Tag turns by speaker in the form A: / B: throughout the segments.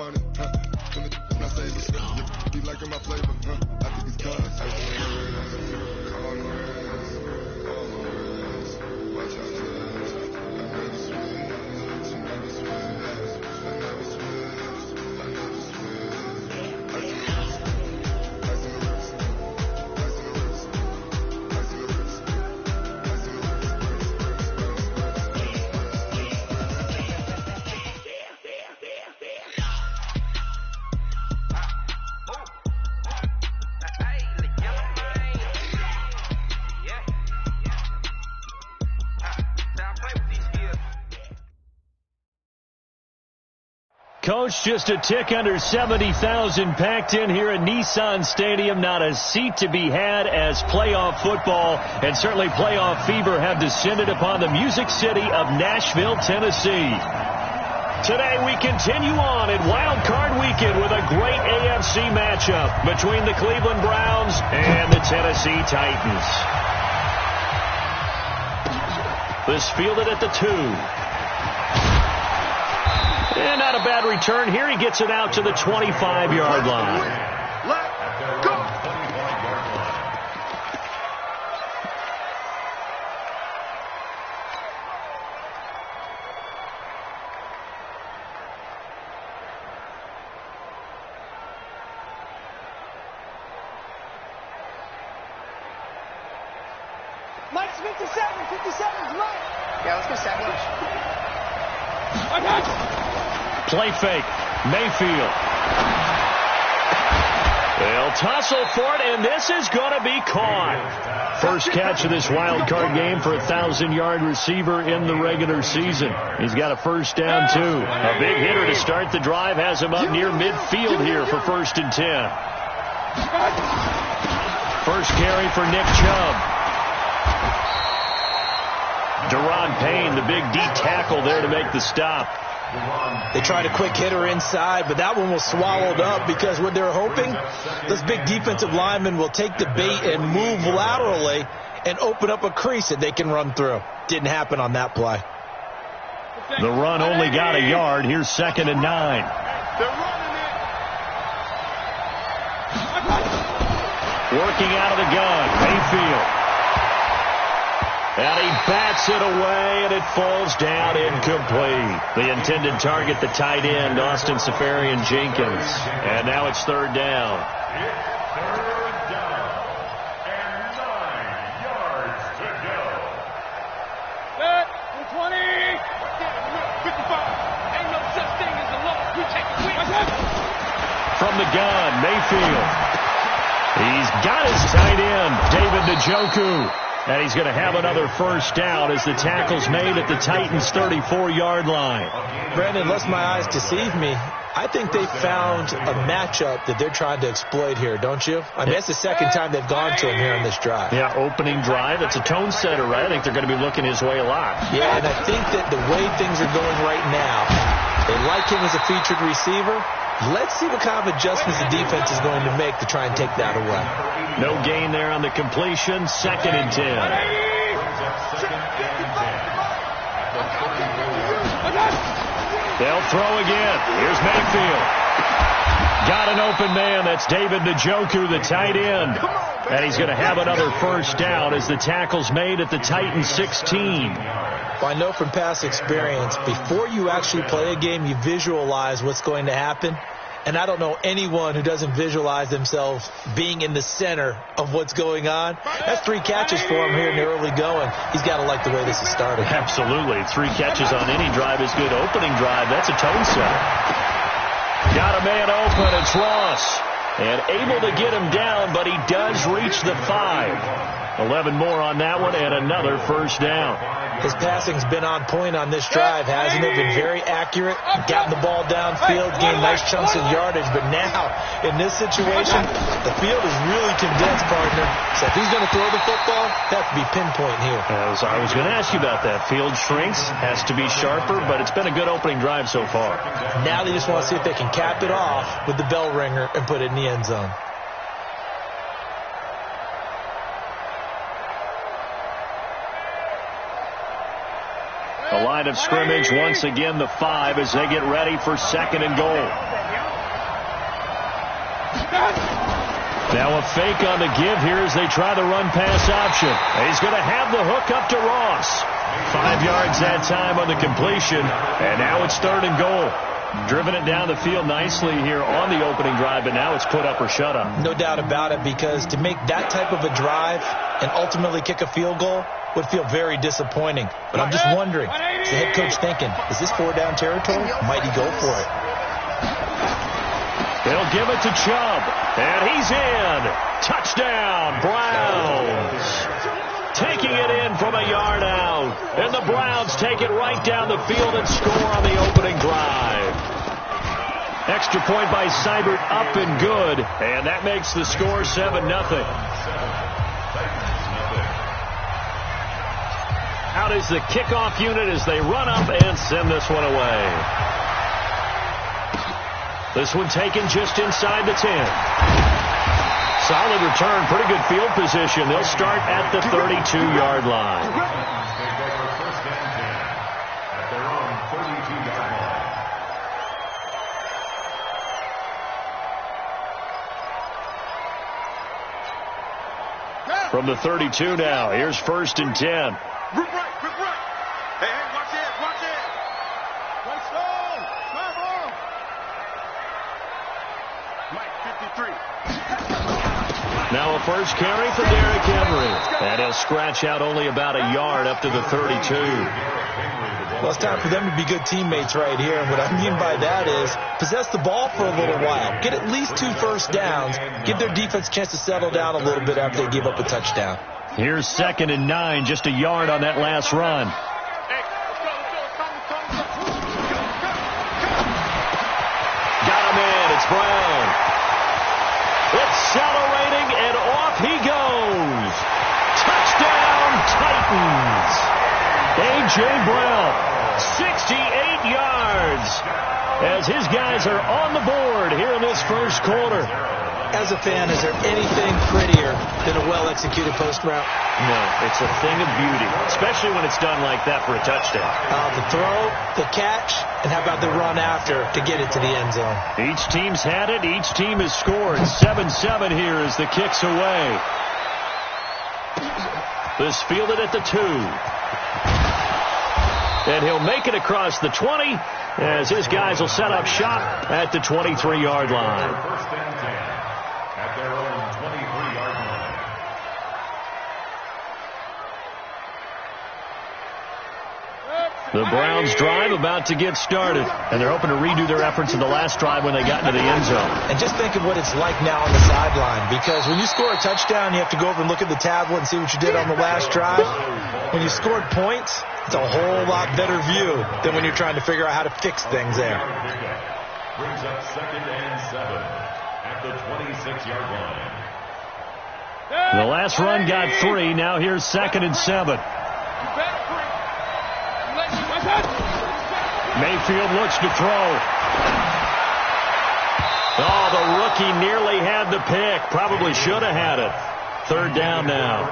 A: money, it's not saving. Be liking my flavor, I think it's cause. Call the rest, watch out just. I never switch, never switch, I never switch, I never switch. I see the risk, I see the risk, I see the risk, I see the risk, I see the risk.
B: Coach, just a tick under 70,000 packed in here at Nissan Stadium. Not a seat to be had as playoff football and certainly playoff fever have descended upon the Music City of Nashville, Tennessee. Today we continue on in Wild Card Weekend with a great AFC matchup between the Cleveland Browns and the Tennessee Titans. This fielded at the 2. And not a bad return here. He gets it out to the 25-yard line.
A: Let's go.
C: Mike's 57. 57's Mike.
D: Yeah, let's go sandwich.
B: Play fake. Mayfield. They'll tussle for it, and this is going to be caught. First catch of this wild card game for a 1,000-yard receiver in the regular season. He's got a first down, too. A big hitter to start the drive has him up near midfield here for 1st and 10. First carry for Nick Chubb. Deron Payne, the big D tackle there to make the stop.
E: They tried a quick hitter inside, but that one was swallowed up because what they're hoping, those big defensive linemen will take the bait and move laterally and open up a crease that they can run through. Didn't happen on that play.
B: The run only got a yard. Here's 2nd and 9.
A: They're running it.
B: Working out of the gun, Mayfield. And he bats it away, and it falls down incomplete. The intended target, the tight end, Austin Safarian-Jenkins. And now it's 3rd down.
F: It's 3rd down and 9 yards to go.
C: Set. 20. 55. Ain't no such thing as a loss. We take it with.
B: From the gun, Mayfield. He's got his tight end, David Njoku. And he's going to have another first down as the tackle's made at the Titans' 34-yard line.
E: Brandon, lest my eyes deceive me, I think they found a matchup that they're trying to exploit here, don't you? I mean, that's the second time they've gone to him here in this drive.
B: Yeah, opening drive. It's a tone setter, right? I think they're going to be looking his way a lot.
E: Yeah, and I think that the way things are going right now, they like him as a featured receiver. Let's see what kind of adjustments the defense is going to make to try and take that away.
B: No gain there on the completion. 2nd and 10. They'll throw again. Here's Mayfield. Got an open man. That's David Njoku, the tight end. And he's going to have another first down as the tackle's made at the Titans' 16.
E: Well, I know from past experience, before you actually play a game, you visualize what's going to happen. And I don't know anyone who doesn't visualize themselves being in the center of what's going on. That's 3 catches for him here in the early going. He's got to like the way this is started.
B: Absolutely. 3 catches on any drive is good. Opening drive, that's a tone setter. Got a man open. It's Ross. And able to get him down, but he does reach the 5. 11 more on that one and another first down.
E: His passing's been on point on this drive, hasn't it? Been very accurate, gotten the ball downfield, gained nice chunks of yardage. But now, in this situation, the field is really condensed, partner. So if he's going to throw the football, that have to be pinpoint here.
B: I was going to ask you about that. Field shrinks, has to be sharper, but it's been a good opening drive so far.
E: Now they just want to see if they can cap it off with the bell ringer and put it in the end zone.
B: The line of scrimmage, once again, the 5 as they get ready for 2nd and goal. Now a fake on the give here as they try the run-pass option. He's going to have the hook up to Ross. 5 yards that time on the completion, and now it's 3rd and goal. Driven it down the field nicely here on the opening drive, but now it's put up or shut up.
E: No doubt about it, because to make that type of a drive and ultimately kick a field goal would feel very disappointing. But I'm just wondering, is the head coach thinking, is this 4-down territory? Might he go for it?
B: They'll give it to Chubb, and he's in. Touchdown, Browns. Taking it in from a yard out. And the Browns take it right down the field and score on the opening drive. Extra point by Seibert, up and good. And that makes the score 7-0. Out is the kickoff unit as they run up and send this one away. This one taken just inside the 10. Solid return, pretty good field position. They'll start at the 32-yard line. From the 32 now, here's 1st and 10.
C: Group right. Hey, watch it. Right stone. Come on. Mike, 53.
B: Now a first carry for Derrick Henry. And he'll scratch out only about a yard up to the 32.
E: Well, it's time for them to be good teammates right here. And what I mean by that is possess the ball for a little while. Get at least 2 first downs. Give their defense a chance to settle down a little bit after they give up a touchdown.
B: Here's 2nd and 9, just a yard on that last run. Got him in. It's Brown. Accelerating, and off he goes. Touchdown, Titans. A.J. Brown, 68 yards, as his guys are on the board here in this first quarter.
E: As a fan, is there anything prettier than a well-executed post route?
B: No, it's a thing of beauty, especially when it's done like that for a touchdown.
E: The throw, the catch, and how about the run after to get it to the end zone?
B: Each team's had it. Each team has scored. 7-7 here as the kick's away. This fielded at the 2. And he'll make it across the 20 as his guys will set up shop at the 23-yard line.
F: First and 10 at their own 23-yard line.
B: The Browns drive about to get started, and they're hoping to redo their efforts in the last drive when they got into the end zone.
E: And just think of what it's like now on the sideline, because when you score a touchdown, you have to go over and look at the tablet and see what you did on the last drive. When you scored points, it's a whole lot better view than when you're trying to figure out how to fix things there.
F: Brings up 2nd and 7 at the 26-yard line.
B: The last run got 3. Now here's 2nd and 7. Mayfield looks to throw. Oh, the rookie nearly had the pick. Probably should have had it. 3rd down now.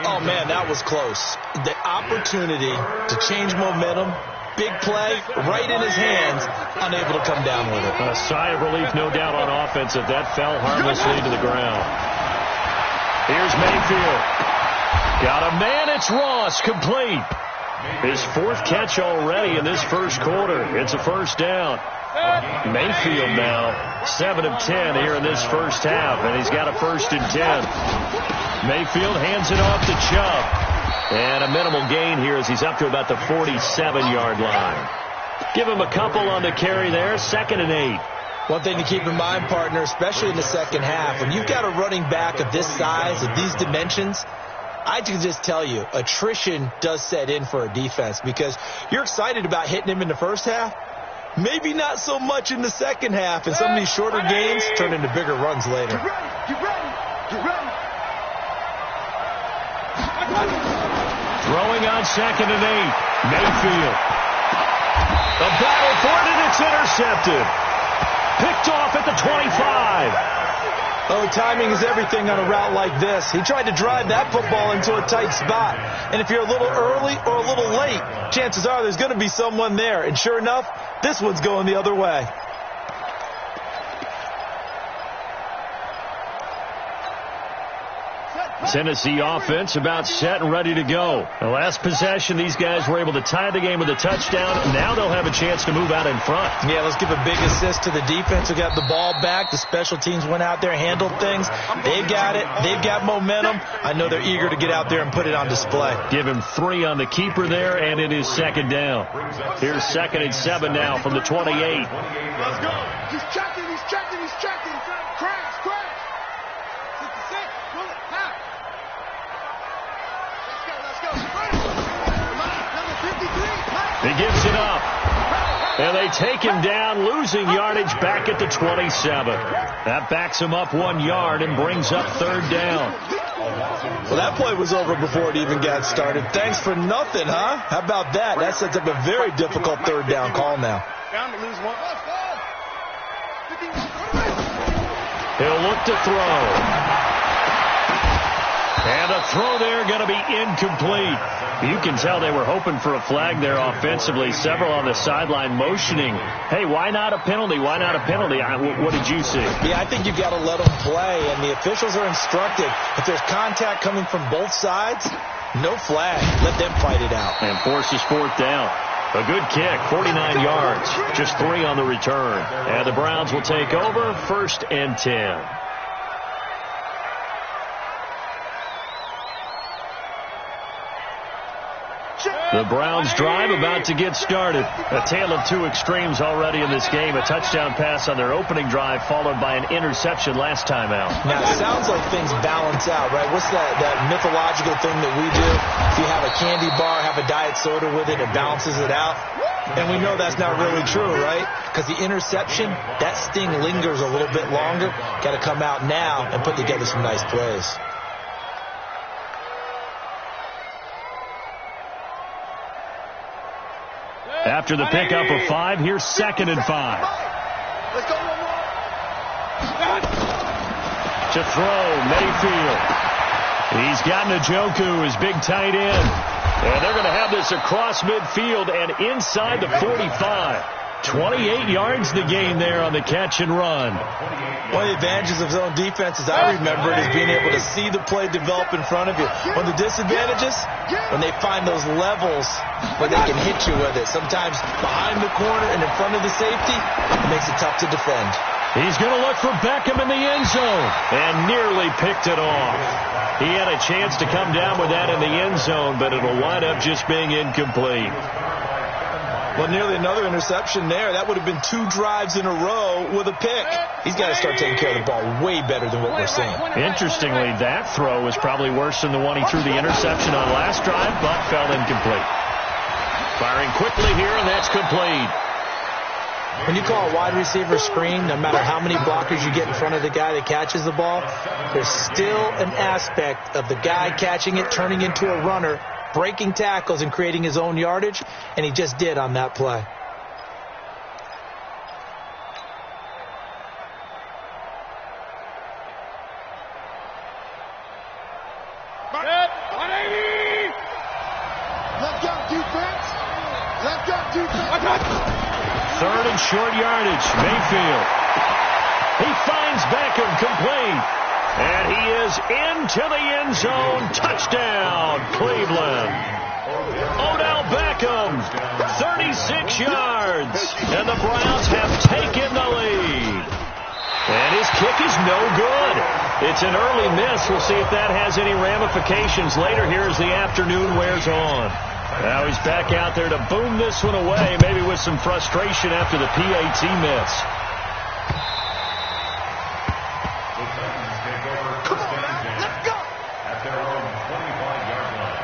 E: Oh, man, that was close. The opportunity to change momentum, big play, right in his hands, unable to come down with it.
B: A sigh of relief, no doubt, on offense if that fell harmlessly to the ground. Here's Mayfield. Got a man. It's Ross, complete. His 4th catch already in this first quarter. It's a first down. Mayfield now 7 of 10 here in this first half, and he's got a 1st and 10. Mayfield hands it off to Chubb. And a minimal gain here as he's up to about the 47-yard line. Give him a couple on the carry there. 2nd and 8.
E: One thing to keep in mind, partner, especially in the second half, when you've got a running back of this size, of these dimensions, I can just tell you, attrition does set in for a defense, because you're excited about hitting him in the first half. Maybe not so much in the second half, and some of these shorter games turn into bigger runs later.
C: Get ready.
B: Throwing on 2nd and 8. Mayfield. The battle for it, and it's intercepted. Picked off at the 25.
E: Oh, timing is everything on a route like this. He tried to drive that football into a tight spot. And if you're a little early or a little late, chances are there's going to be someone there. And sure enough, this one's going the other way.
B: Tennessee offense about set and ready to go. The last possession, these guys were able to tie the game with a touchdown. Now they'll have a chance to move out in front.
E: Yeah, let's give a big assist to the defense who got the ball back. The special teams went out there, handled things. They've got it. They've got momentum. I know they're eager to get out there and put it on display.
B: Give him 3 on the keeper there, and it is second down. Here's 2nd and 7 now from the 28.
C: Let's go. He's checking. Crash. 66. Pull it. Now. Let's go. Number 53.
B: He gives it up. And they take him down, losing yardage back at the 27. That backs him up 1 yard and brings up 3rd down.
E: Well, that play was over before it even got started. Thanks for nothing, huh? How about that? That sets up a very difficult 3rd down call now.
C: Down to lose 1.
B: He'll look to throw. And a throw there going to be incomplete. You can tell they were hoping for a flag there offensively. Several on the sideline motioning. Hey, why not a penalty? Why not a penalty? What did you see?
E: Yeah, I think you've got to let them play, and the officials are instructed. If there's contact coming from both sides, no flag. Let them fight it out.
B: And forces 4th down. A good kick, 49 yards. Just 3 on the return. And the Browns will take over, 1st and 10. The Browns drive about to get started. A tale of 2 extremes already in this game. A touchdown pass on their opening drive followed by an interception last time out.
E: Now, it sounds like things balance out, right? What's that mythological thing that we do? If you have a candy bar, have a diet soda with it, it balances it out. And we know that's not really true, right? Because the interception, that sting lingers a little bit longer. Got to come out now and put together some nice plays.
B: After the pickup of 5, here's 2nd and 5.
C: Let's go.
B: To throw, Mayfield. He's got Njoku, his big tight end. And they're going to have this across midfield and inside the 45. 28 yards the gain there on the catch and run.
E: One of the advantages of zone defense, as I remember it, is being able to see the play develop in front of you. One of the disadvantages, when they find those levels where they can hit you with it. Sometimes behind the corner and in front of the safety, it makes it tough to defend.
B: He's going to look for Beckham in the end zone and nearly picked it off. He had a chance to come down with that in the end zone, but it'll wind up just being incomplete.
E: Well, nearly another interception there. That would have been 2 drives in a row with a pick. He's got to start taking care of the ball way better than what we're seeing.
B: Interestingly, that throw was probably worse than the one he threw the interception on last drive, but fell incomplete. Firing quickly here, and that's complete.
E: When you call a wide receiver screen, no matter how many blockers you get in front of the guy that catches the ball, there's still an aspect of the guy catching it, turning into a runner, breaking tackles and creating his own yardage, and he just did on that play.
B: Third and short yardage. Mayfield. He finds Beckham complete. And he is into the end zone. Touchdown, Cleveland. Odell Beckham, 36 yards. And the Browns have taken the lead. And his kick is no good. It's an early miss. We'll see if that has any ramifications later here as the afternoon wears on. Now he's back out there to boom this one away, maybe with some frustration after the PAT miss.
C: Come on, man. Let's go.
F: At their own 25-yard line.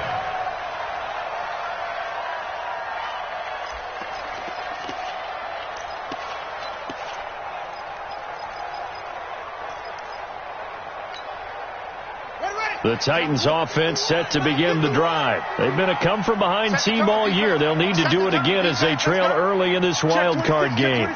B: The Titans offense set to begin the drive. They've been a come-from-behind team all year. They'll need to do it again as they trail early in this wild card game.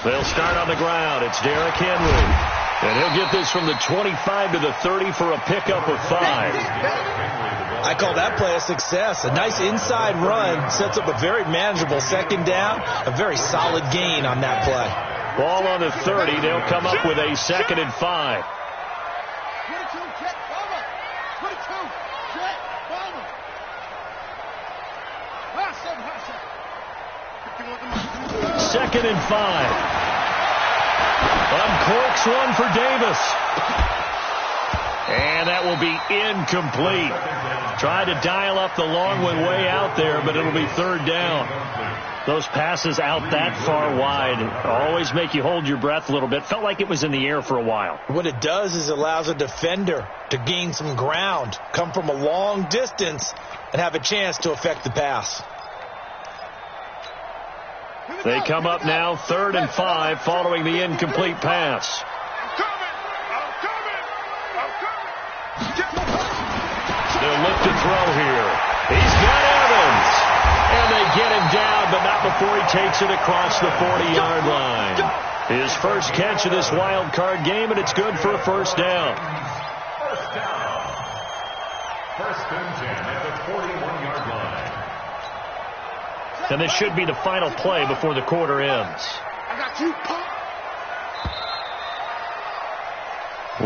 B: They'll start on the ground. It's Derrick Henry. And he'll get this from the 25 to the 30 for a pickup of 5.
E: I call that play a success. A nice inside run sets up a very manageable second down, a very solid gain on that play.
B: Ball on the 30. They'll come up with a 2nd and 5.
C: 22, check, bomber. 22, check, bomber. High 7.
B: 2nd and 5. Uncorks one for Davis. And that will be incomplete. Tried to dial up the long one way out there, but it'll be 3rd down. Those passes out that far wide always make you hold your breath a little bit. Felt like it was in the air for a while.
E: What it does is it allows a defender to gain some ground, come from a long distance, and have a chance to affect the pass.
B: They come up now 3rd and 5 following the incomplete pass. They'll look to throw here. He's got Evans. And they get him down, but not before he takes it across the 40-yard line. His first catch of this wild card game, and it's good for a 1st down.
F: 1st down. 1st and 10 at the 41-yard line.
B: And this should be the final play before the quarter ends.
C: I got you.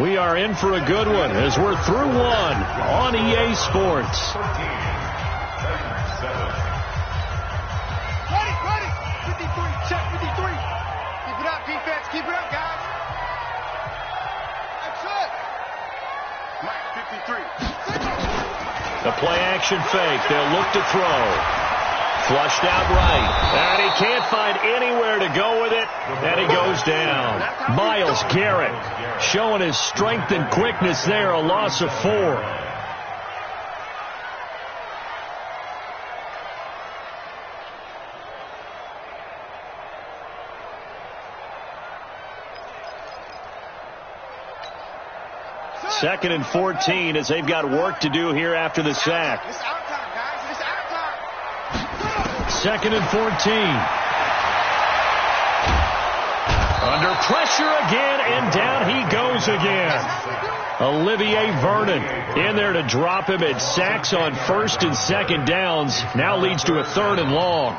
B: We are in for a good one as we're through one on EA Sports.
F: 13, 7.
C: Ready. 53, check 53. Keep it up, defense. Keep it up, guys. That's it. Mike, 53.
B: The play action fake. They'll look to throw. Flushed out right. And he can't find anywhere to go with it. And he goes down. Myles Garrett showing his strength and quickness there. A loss of 4. Second and 14 as they've got work to do here after the sack.
C: It's our time, guys. It's our time.
B: 2nd and 14. Under pressure again, and down he goes again. Olivier Vernon in there to drop him. At sacks on 1st and 2nd downs. Now leads to a 3rd and long.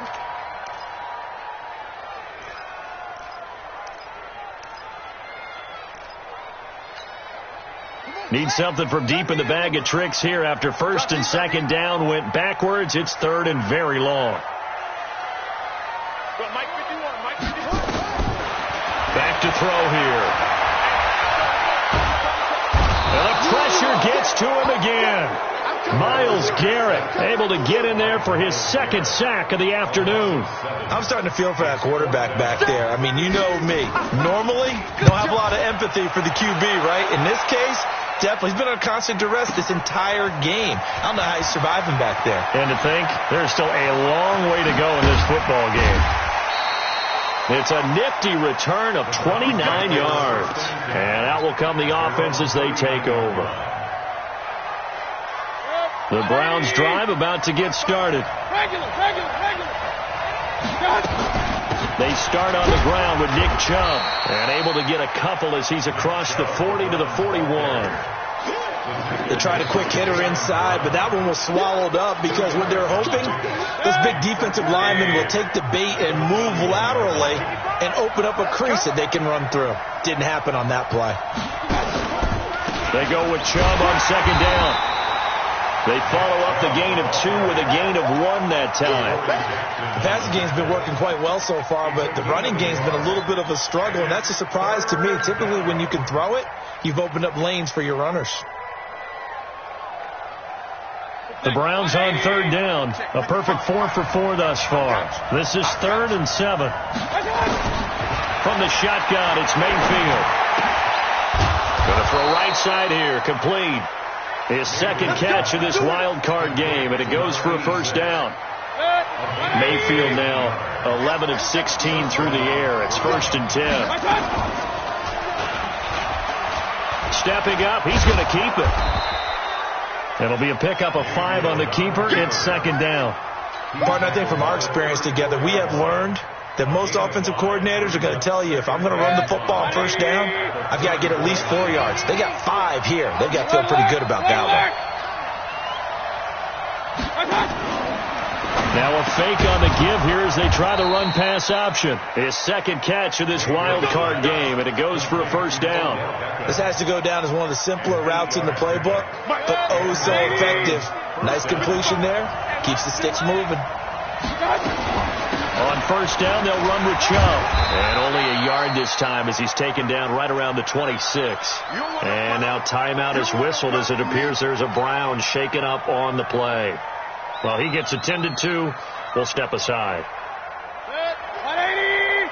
B: Need something from deep in the bag of tricks here after 1st and 2nd down went backwards. It's 3rd and very long.
C: Mike 51, Mike 51.
B: Back to throw here. And the pressure gets to him again. Myles Garrett able to get in there for his 2nd sack of the afternoon.
E: I'm starting to feel for that quarterback back there. I mean, you know me. Normally, don't have a lot of empathy for the QB, right? In this case, definitely. He's been on constant duress this entire game. I don't know how he's surviving back there.
B: And to think, there's still a long way to go in this football game. It's a nifty return of 29 yards. And out will come the offense as they take over. The Browns drive about to get started.
C: Regular.
B: They start on the ground with Nick Chubb. And able to get a couple as he's across the 40 to the 41.
E: They tried a quick hitter inside, but that one was swallowed up because what they're hoping, those big defensive linemen will take the bait and move laterally and open up a crease that they can run through. Didn't happen on that play.
B: They go with Chubb on 2nd down. They follow up the gain of 2 with a gain of 1 that time.
E: The passing game's been working quite well so far, but the running game's been a little bit of a struggle, and that's a surprise to me. Typically, when you can throw it, you've opened up lanes for your runners.
B: The Browns on 3rd down. A perfect 4 for 4 thus far. This is 3rd and 7. From the shotgun, it's Mayfield. Going to throw right side here. Complete. His 2nd catch of this wild card game, and it goes for a 1st down. Mayfield now 11 of 16 through the air. It's 1st and 10. Stepping up, he's going to keep it. It'll be a pickup of 5 on the keeper. It's 2nd down.
E: Partner, I think from our experience together, we have learned that most offensive coordinators are going to tell you, if I'm going to run the football on 1st down, I've got to get at least 4 yards. They got 5 here. They've got to feel pretty good about that one.
B: Now a fake on the give here as they try the run-pass option. His second catch of this wild card game, and it goes for a first down.
E: This has to go down as one of the simpler routes in the playbook, but oh so effective. Nice completion there. Keeps the sticks moving.
B: On first down, they'll run with Chubb. And only a yard this time as he's taken down right around the 26. And now timeout is whistled as it appears there's a Brown shaken up on the play. Well, he gets attended to. We'll step aside.
C: 180.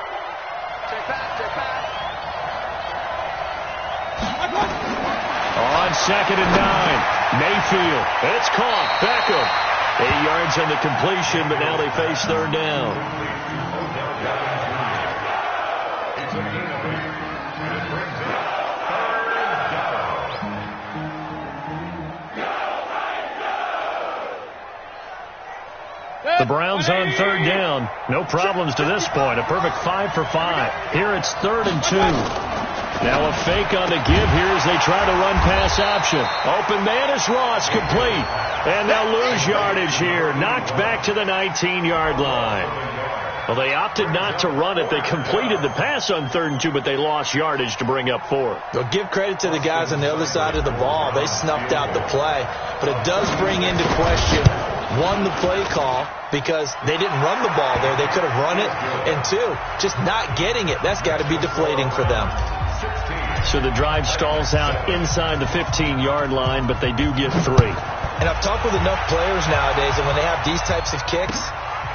B: On 2nd and 9, Mayfield. It's caught. Beckham. 8 yards on the completion, but now they face third down. The Browns on third down. No problems to this point. A perfect 5 for 5. Here it's 3rd and 2. Now a fake on the give here as they try the run-pass option. Open man is Ross, complete. And they'll lose yardage here. Knocked back to the 19-yard line. Well, they opted not to run it. They completed the pass on 3rd and 2, but they lost yardage to bring up 4.
E: Well, give credit to the guys on the other side of the ball. They snuffed out the play. But it does bring into question, 1, the play call, because they didn't run the ball there. They could have run it. And 2, just not getting it. That's got to be deflating for them.
B: So the drive stalls out inside the 15-yard line, but they do get 3.
E: And I've talked with enough players nowadays, and when they have these types of kicks,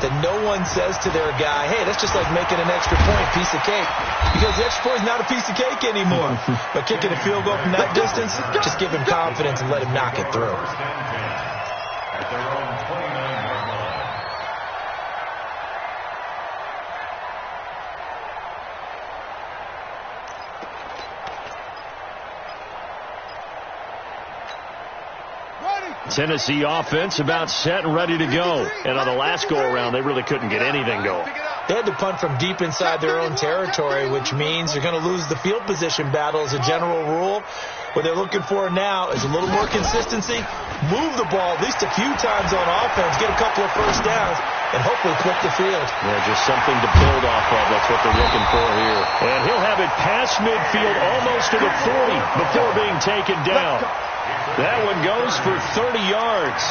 E: that no one says to their guy, hey, that's just like making an extra point, piece of cake. Because the extra point is not a piece of cake anymore. But kicking a field goal from that distance, just give him confidence and let him knock it through.
F: At their own 29-yard line.
B: Tennessee offense about set and ready to go. And on the last go-around, they really couldn't get anything going.
E: They had to punt from deep inside their own territory, which means they're going to lose the field position battle as a general rule. What they're looking for now is a little more consistency, move the ball at least a few times on offense, get a couple of first downs, and hopefully flip the field.
B: Yeah, just something to build off of. That's what they're looking for here. And he'll have it past midfield almost to the 40 before being taken down. That one goes for 30 yards.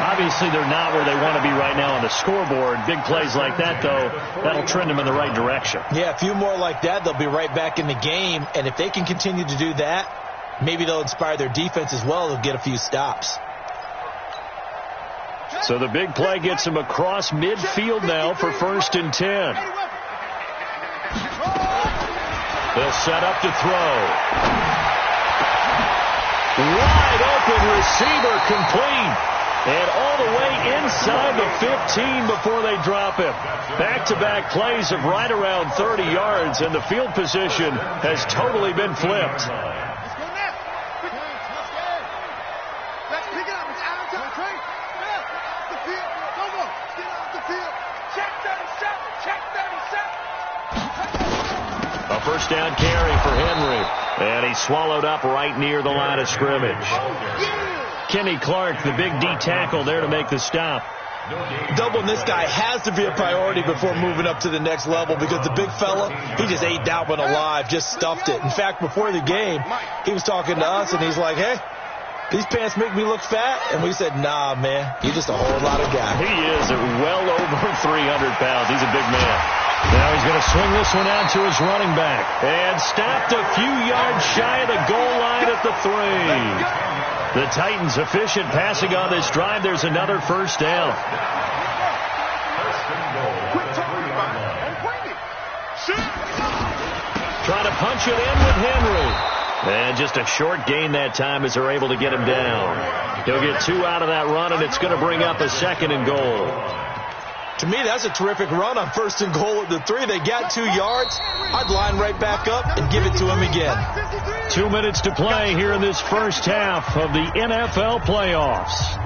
B: Obviously, they're not where they want to be right now on the scoreboard. Big plays like that, though, that'll trend them in the right direction.
E: Yeah, a few more like that, they'll be right back in the game. And if they can continue to do that, maybe they'll inspire their defense as well. They'll get a few stops.
B: So the big play gets them across midfield now for 1st and 10. They'll set up to throw. Wide open receiver, complete. And all the way inside the 15 before they drop him. Back-to-back plays of right around 30 yards, and the field position has totally been flipped. A first down carry for Henry. And he's swallowed up right near the line of scrimmage. Kenny Clark, the big D tackle there to make the stop.
E: Doubling this guy has to be a priority before moving up to the next level, because the big fella, he just ate that one alive, just stuffed it. In fact, before the game, he was talking to us, and he's like, hey, these pants make me look fat. And we said, nah, man, you're just a whole lot of guy.
B: He is at well over 300 pounds. He's a big man. Now he's going to swing this one out to his running back. And stopped a few yards shy of the goal line at the 3. The Titans efficient passing on this drive. There's another first down. Trying to punch it in with Henry. And just a short gain that time as they're able to get him down. He'll get 2 out of that run, and it's going to bring up a 2nd and goal.
E: To me, that's a terrific run on 1st and goal at the 3. They got 2 yards. I'd line right back up and give it to him again.
B: 2 minutes to play here in this first half of the NFL playoffs.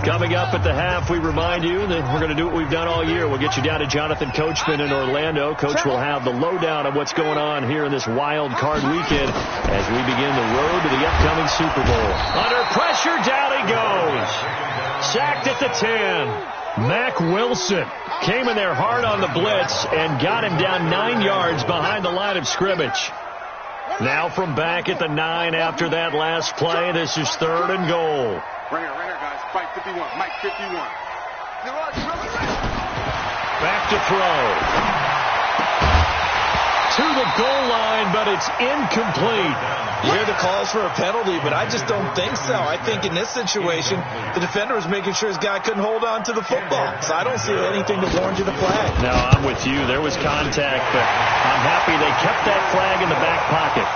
B: Coming up at the half, we remind you that we're going to do what we've done all year. We'll get you down to Jonathan Coachman in Orlando. Coach will have the lowdown of what's going on here in this wild card weekend as we begin the road to the upcoming Super Bowl. Under pressure, down he goes. Sacked at the 10. Mack Wilson came in there hard on the blitz and got him down 9 yards behind the line of scrimmage. Now from back at the 9 after that last play, this is 3rd and goal.
C: Right here, guys. Mike 51. Mike 51.
B: Back to throw. To the goal line, but it's incomplete.
E: You hear the calls for a penalty, but I just don't think so. I think in this situation, the defender was making sure his guy couldn't hold on to the football. So I don't see anything to warrant you the flag.
B: No, I'm with you. There was contact, but I'm happy they kept that flag in the back pocket.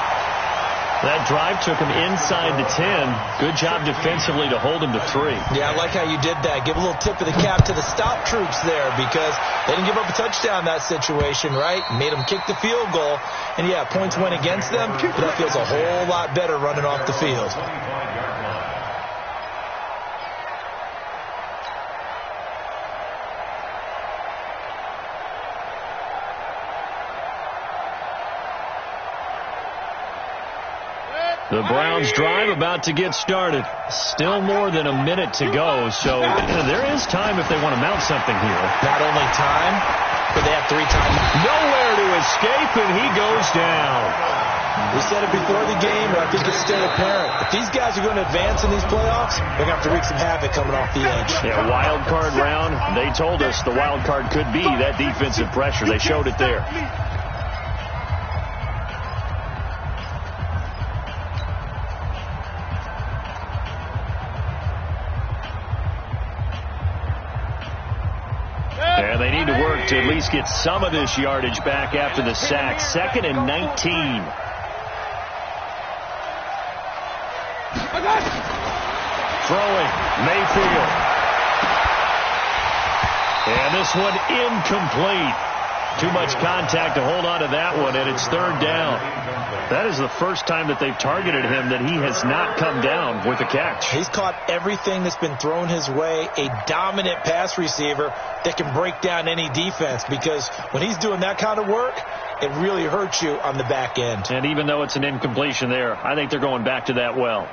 B: That drive took him inside the 10. Good job defensively to hold him to 3.
E: Yeah, I like how you did that. Give a little tip of the cap to the stop troops there because they didn't give up a touchdown in that situation, right? Made them kick the field goal. And, yeah, points went against them, but that feels a whole lot better running off the field.
B: The Browns drive about to get started. Still more than a minute to go, so there is time if they want to mount something here.
E: Not only time, but they have 3 times.
B: Nowhere to escape, and he goes down.
E: We said it before the game, but I think it's still apparent. If these guys are going to advance in these playoffs, they're going to have to wreak some havoc coming off the edge.
B: Yeah, wild card round. They told us the wild card could be that defensive pressure. They showed it there. And they need to work to at least get some of this yardage back after the sack. 2nd and 19. Throwing, Mayfield. And this one incomplete. Too much contact to hold on to that one, and it's 3rd down. That is the first time that they've targeted him that he has not come down with a catch.
E: He's caught everything that's been thrown his way. A dominant pass receiver that can break down any defense because when he's doing that kind of work, it really hurts you on the back end.
B: And even though it's an incompletion there, I think they're going back to that well.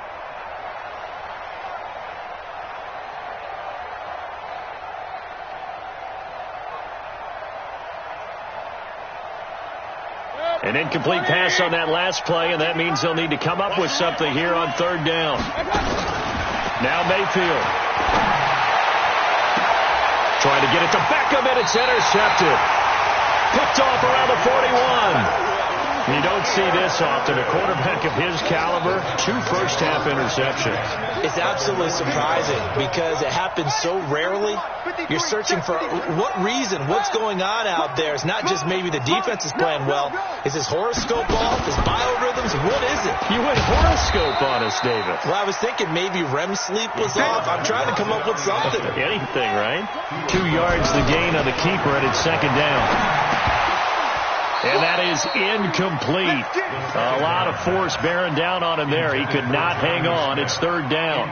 B: An incomplete pass on that last play, and that means they'll need to come up with something here on 3rd down. Now Mayfield. Trying to get it to Beckham, and it's intercepted. Picked off around the 41. You don't see this often. A quarterback of his caliber, 2 first-half interceptions.
E: It's absolutely surprising because it happens so rarely. You're searching for what reason, what's going on out there. It's not just maybe the defense is playing well. Is his horoscope off? His biorhythms? What is it?
B: You went horoscope on us, David.
E: Well, I was thinking maybe REM sleep was off. I'm trying to come up with something.
B: Anything, right? 2 yards the gain on the keeper, and it's 2nd down. And that is incomplete. A lot of force bearing down on him there. He could not hang on. It's 3rd down.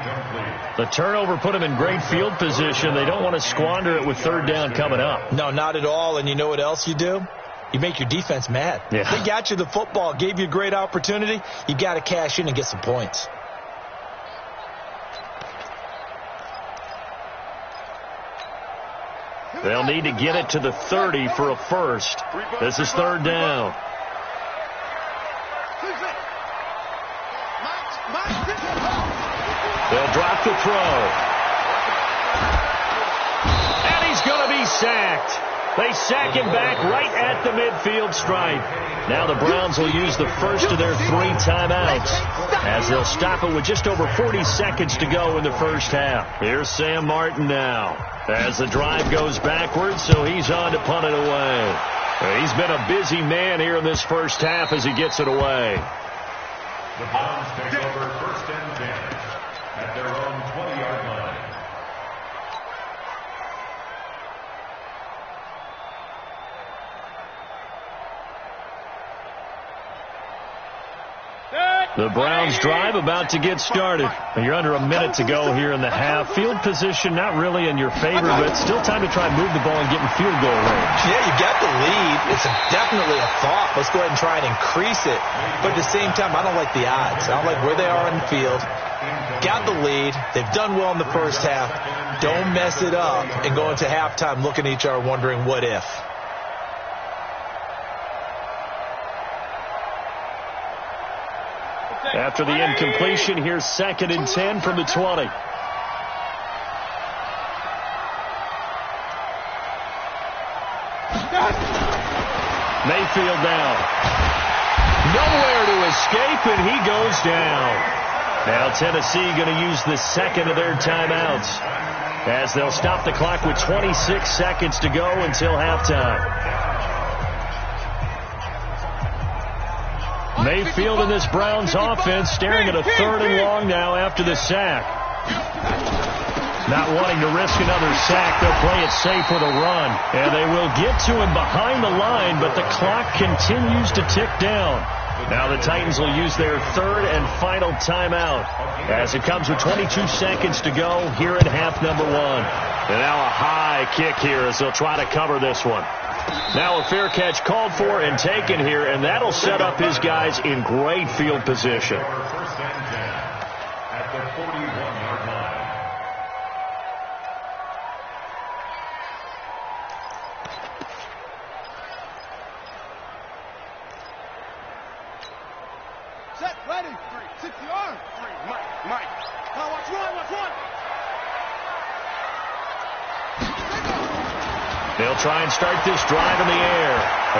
B: The turnover put him in great field position. They don't want to squander it with 3rd down coming up.
E: No, not at all. And you know what else you do? You make your defense mad.
B: Yeah.
E: They got you the football, gave you a great opportunity. You got to cash in and get some points.
B: They'll need to get it to the 30 for a first. This is 3rd down. They'll drop the throw. And he's going to be sacked. They sack him back right at the midfield stripe. Now the Browns will use the first of their 3 timeouts as they'll stop it with just over 40 seconds to go in the first half. Here's Sam Martin now as the drive goes backwards, so he's on to punt it away. He's been a busy man here in this first half as he gets it away.
F: The Browns take over 1st and 10 at their own 20-yard line.
C: Set.
B: The Browns drive about to get started. You're under a minute to go here in the half. Field position not really in your favor, but still time to try and move the ball and get in field goal range.
E: Yeah, you got the lead. It's definitely a thought. Let's go ahead and try and increase it. But at the same time, I don't like the odds. I don't like where they are on the field. Got the lead. They've done well in the first half. Don't mess it up and go into halftime looking at each other wondering what if.
B: After the incompletion, here's 2nd and 10 from the 20. Mayfield down. Nowhere to escape, and he goes down. Now Tennessee going to use the second of their timeouts as they'll stop the clock with 26 seconds to go until halftime. Mayfield in this Browns offense staring at a 3rd and long now after the sack. Not wanting to risk another sack, they'll play it safe with a run. And they will get to him behind the line, but the clock continues to tick down. Now the Titans will use their 3rd and final timeout as it comes with 22 seconds to go here in half number 1. And now a high kick here as they'll try to cover this one. Now a fair catch called for and taken here, and that'll set up his guys in great field position.
F: First and 10 at the 41-yard line.
C: Set, ready. 60 yards. Mike. Now watch one.
B: They'll try and start this drive in the air.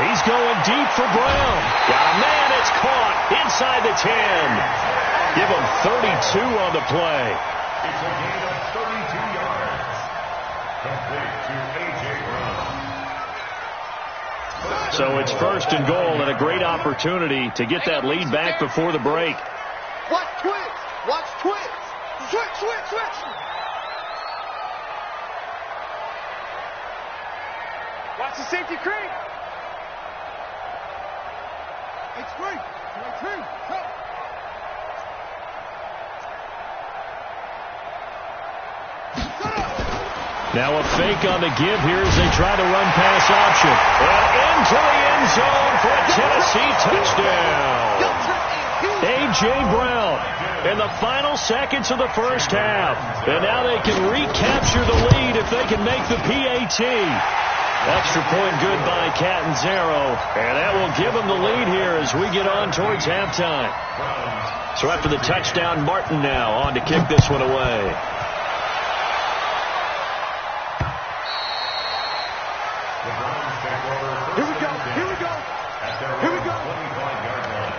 B: He's going deep for Brown. Got a man. It's caught inside the 10. Give him 32 on the play.
F: It's a gain of 32 yards. Complete to A.J. Brown.
B: So it's 1st and goal and a great opportunity to get that lead back before the break.
C: Watch twitch. Switch. Watch the safety creep. It's free. Go.
B: Now a fake on the give here as they try to run pass option. And into the end zone for a Tennessee touchdown. A.J. Brown in the final seconds of the first half. And now they can recapture the lead if they can make the PAT. Extra point good by Catanzaro. And that will give them the lead here as we get on towards halftime. So after the touchdown, Martin now on to kick this one away.
C: Here we go.
F: 25-yard line.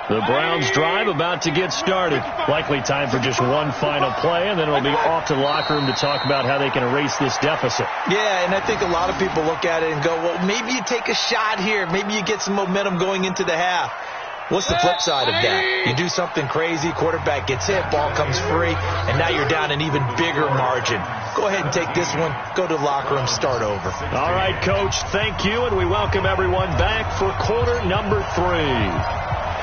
B: The Browns drive about to get started. Likely time for just one final play, and then it'll be off to the locker room to talk about how they can erase this deficit.
E: Yeah, and I think a lot of people look at it and go, well, maybe you take a shot here. Maybe you get some momentum going into the half. What's the flip side of that? You do something crazy, quarterback gets hit, ball comes free, and now you're down an even bigger margin. Go ahead and take this one, go to the locker room, start over.
B: All right, Coach, thank you, and we welcome everyone back for quarter number 3.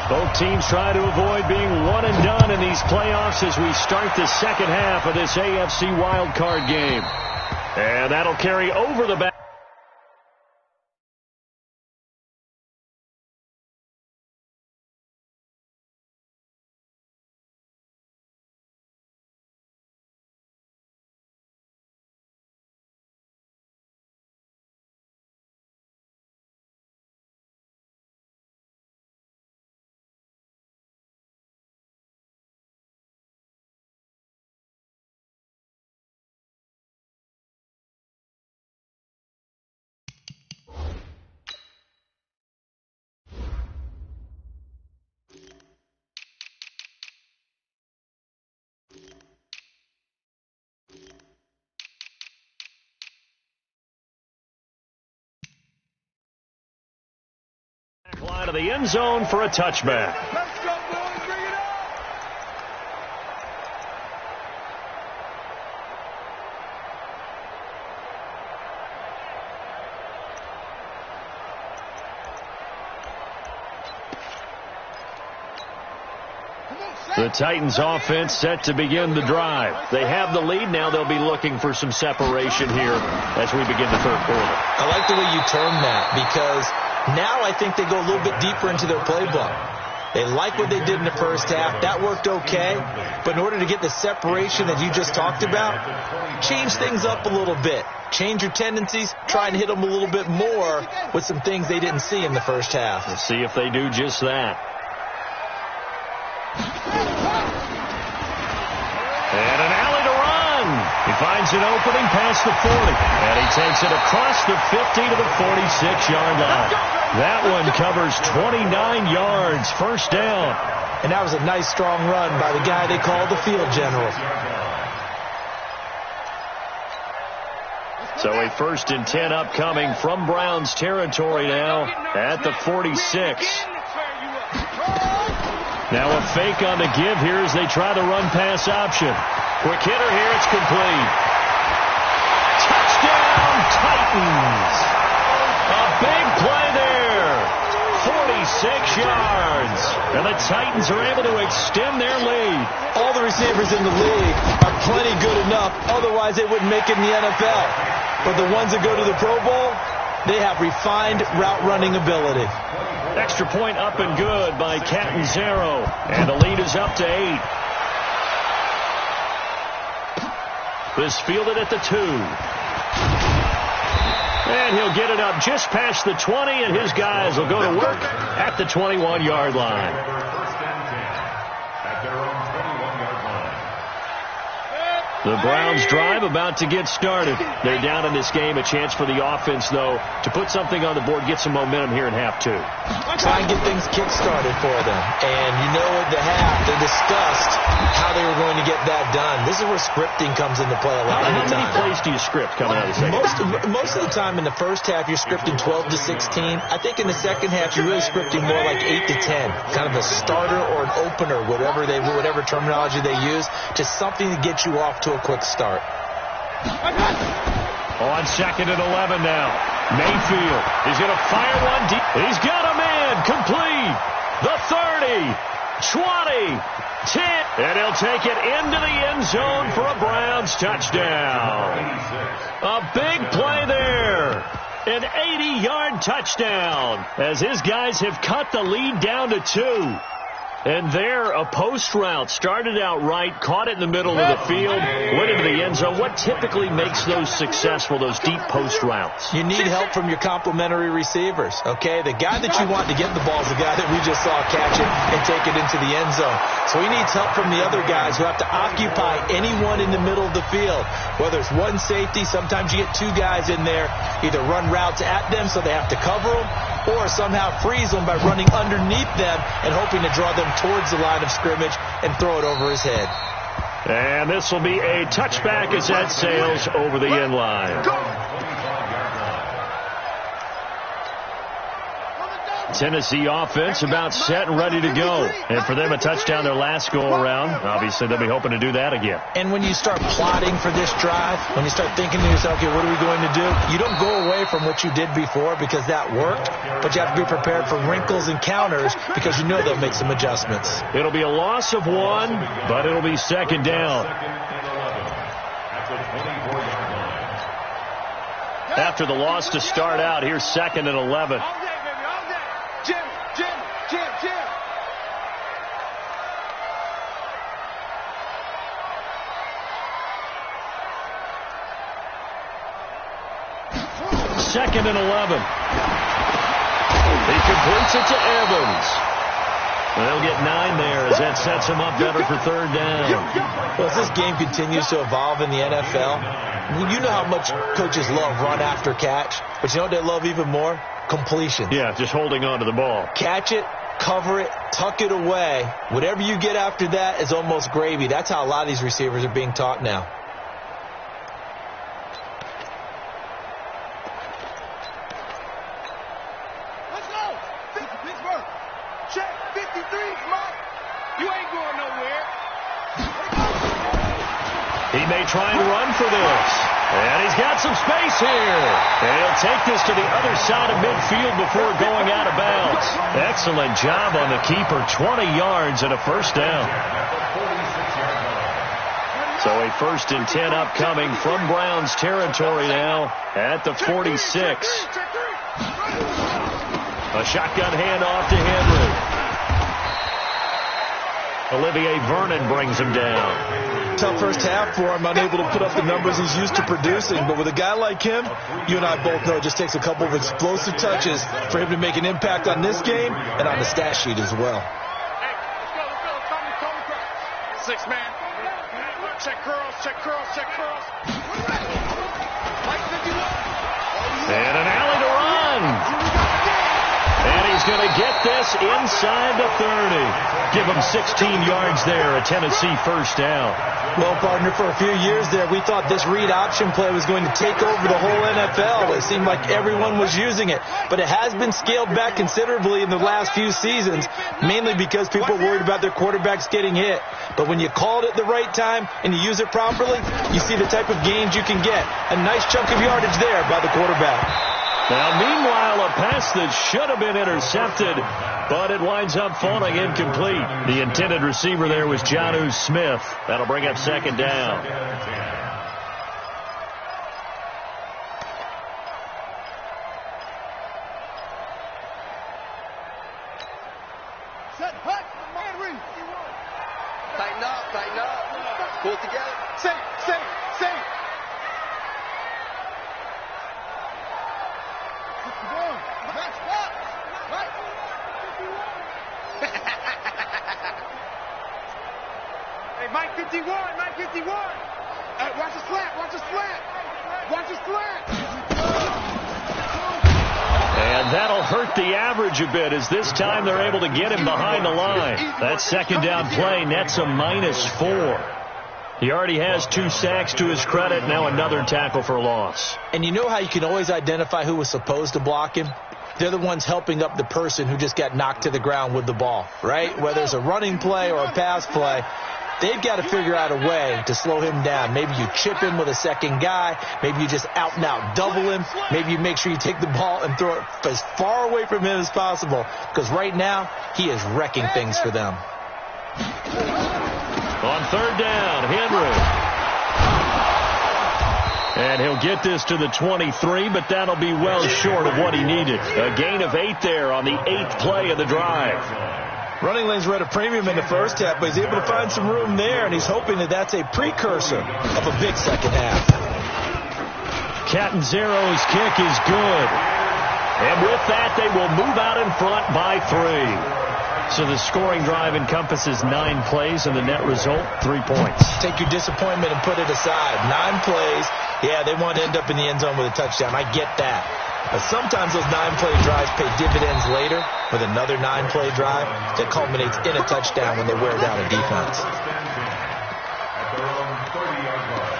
B: Both teams try to avoid being one and done in these playoffs as we start the second half of this AFC wildcard game. And that'll carry over the back. Line of the end zone for a touchback.
C: Let's go, boys. Bring it up.
B: The Titans offense set to begin the drive. They have the lead. Now they'll be looking for some separation here as we begin the third quarter.
E: I like the way you term that, because now I think they go a little bit deeper into their playbook. They like what they did in the first half. That worked okay. But in order to get the separation that you just talked about, change things up a little bit. Change your tendencies. Try and hit them a little bit more with some things they didn't see in the first half.
B: Let's see if they do just that. And an alley to run. He finds an opening past the 40. And he takes it across the 50 to the 46-yard line. That one covers 29 yards. First down.
E: And that was a nice, strong run by the guy they call the field general.
B: So a 1st and 10 upcoming from Browns territory now at the 46. Now a fake on the give here as they try the run-pass option. Quick hitter here. It's complete. Touchdown, Titans. A big play there. 46 yards. And the Titans are able to extend their lead.
E: All the receivers in the league are plenty good enough. Otherwise, they wouldn't make it in the NFL. But the ones that go to the Pro Bowl, they have refined route running ability.
B: Extra point up and good by Catanzaro. And the lead is up to 8. This fielded at the 2. And he'll get it up just past the 20, and his guys will go to work at the 21-yard line. The Browns drive about to get started. They're down in this game. A chance for the offense, though, to put something on the board, get some momentum here in half 2.
E: Try and get things kick-started for them. And you know at the half, they discussed how they were going to get that done. This is where scripting comes into play a lot of the time.
B: How many plays do you script coming out of the second half?
E: Most of the time in the first half, you're scripting 12 to 16. I think in the second half, you're really scripting more like 8 to 10. Kind of a starter or an opener, whatever terminology they use, just something to get you off to a quick start.
B: On 2nd and 11 now. Mayfield is going to fire one deep. He's got a man complete. The 30, 20, 10. And he'll take it into the end zone for a Browns touchdown. A big play there. An 80-yard touchdown as his guys have cut the lead down to 2. And there, a post route started out right, caught it in the middle of the field, went into the end zone. What typically makes those successful, those deep post routes?
E: You need help from your complementary receivers, okay? The guy that you want to get the ball is the guy that we just saw catch it and take it into the end zone. So he needs help from the other guys who have to occupy anyone in the middle of the field. Whether it's one safety, sometimes you get 2 guys in there, either run routes at them so they have to cover them, or somehow freeze them by running underneath them and hoping to draw them towards the line of scrimmage and throw it over his head.
B: And this will be a touchback as that sails over the end line. Tennessee offense about set and ready to go. And for them, a touchdown their last go-around. Obviously, they'll be hoping to do that again.
E: And when you start plotting for this drive, when you start thinking to yourself, okay, what are we going to do? You don't go away from what you did before because that worked, but you have to be prepared for wrinkles and counters because you know they'll make some adjustments.
B: It'll be a loss of 1, but it'll be 2nd down. After the loss to start out, here's 2nd and 11.
C: Jim.
B: 2nd and 11. He completes it to Evans. They'll get 9 there as that sets him up better for 3rd down.
E: Well, as this game continues to evolve in the NFL, you know how much coaches love run after catch, but you know what they love even more? Completions.
B: Yeah, just holding on to the ball.
E: Catch it, cover it, tuck it away. Whatever you get after that is almost gravy. That's how a lot of these receivers are being taught now.
C: Let's go. Pittsburgh. Check 53, Mark. You ain't going nowhere.
B: He may try and run for this. And he's got some space here. And he'll take this to the other side of midfield before going out of bounds. Excellent job on the keeper. 20 yards and a first down. So a 1st and 10 upcoming from Browns territory now at the 46. A shotgun handoff to Henry. Olivier Vernon brings him down.
E: Tough first half for him, unable to put up the numbers he's used to producing. But with a guy like him, you and I both know it just takes a couple of explosive touches for him to make an impact on this game and on the stat sheet as well.
C: Hey, let's go. 6 man. Check curls, check curls, check curls.
B: And an alley to run. And he's going to get this inside the 30. Give him 16 yards there, a Tennessee first down.
E: Well, partner, for a few years there, we thought this read option play was going to take over the whole NFL. It seemed like everyone was using it. But it has been scaled back considerably in the last few seasons, mainly because people are worried about their quarterbacks getting hit. But when you call it at the right time and you use it properly, you see the type of gains you can get. A nice chunk of yardage there by the quarterback.
B: Now, meanwhile, a pass that should have been intercepted, but it winds up falling incomplete. The intended receiver there was Jonnu Smith. That'll bring up 2nd down.
C: Tighten up, tighten up. Pull it together. Safe. Hey, Mike 51. Hey, watch the slant.
B: And that'll hurt the average a bit as this time they're able to get him behind the line. That 2nd down play nets a -4. He already has 2 sacks to his credit. Now another tackle for loss.
E: And you know how you can always identify who was supposed to block him? They're the ones helping up the person who just got knocked to the ground with the ball, right? Whether it's a running play or a pass play, they've got to figure out a way to slow him down. Maybe you chip him with a second guy. Maybe you just out and out double him. Maybe you make sure you take the ball and throw it as far away from him as possible, because right now he is wrecking things for them.
B: On 3rd down, Henry. And he'll get this to the 23, but that'll be well short of what he needed. A gain of 8 there on the 8th play of the drive.
E: Running lanes were at a premium in the first half, but he's able to find some room there, and he's hoping that that's a precursor of a big second half.
B: Catanzaro's kick is good. And with that, they will move out in front by 3. So the scoring drive encompasses 9 plays, and the net result, 3 points.
E: Take your disappointment and put it aside. 9 plays. Yeah, they want to end up in the end zone with a touchdown. I get that. But sometimes those 9-play drives pay dividends later with another 9-play drive that culminates in a touchdown when they wear down a defense.
F: At their own 30-yard line.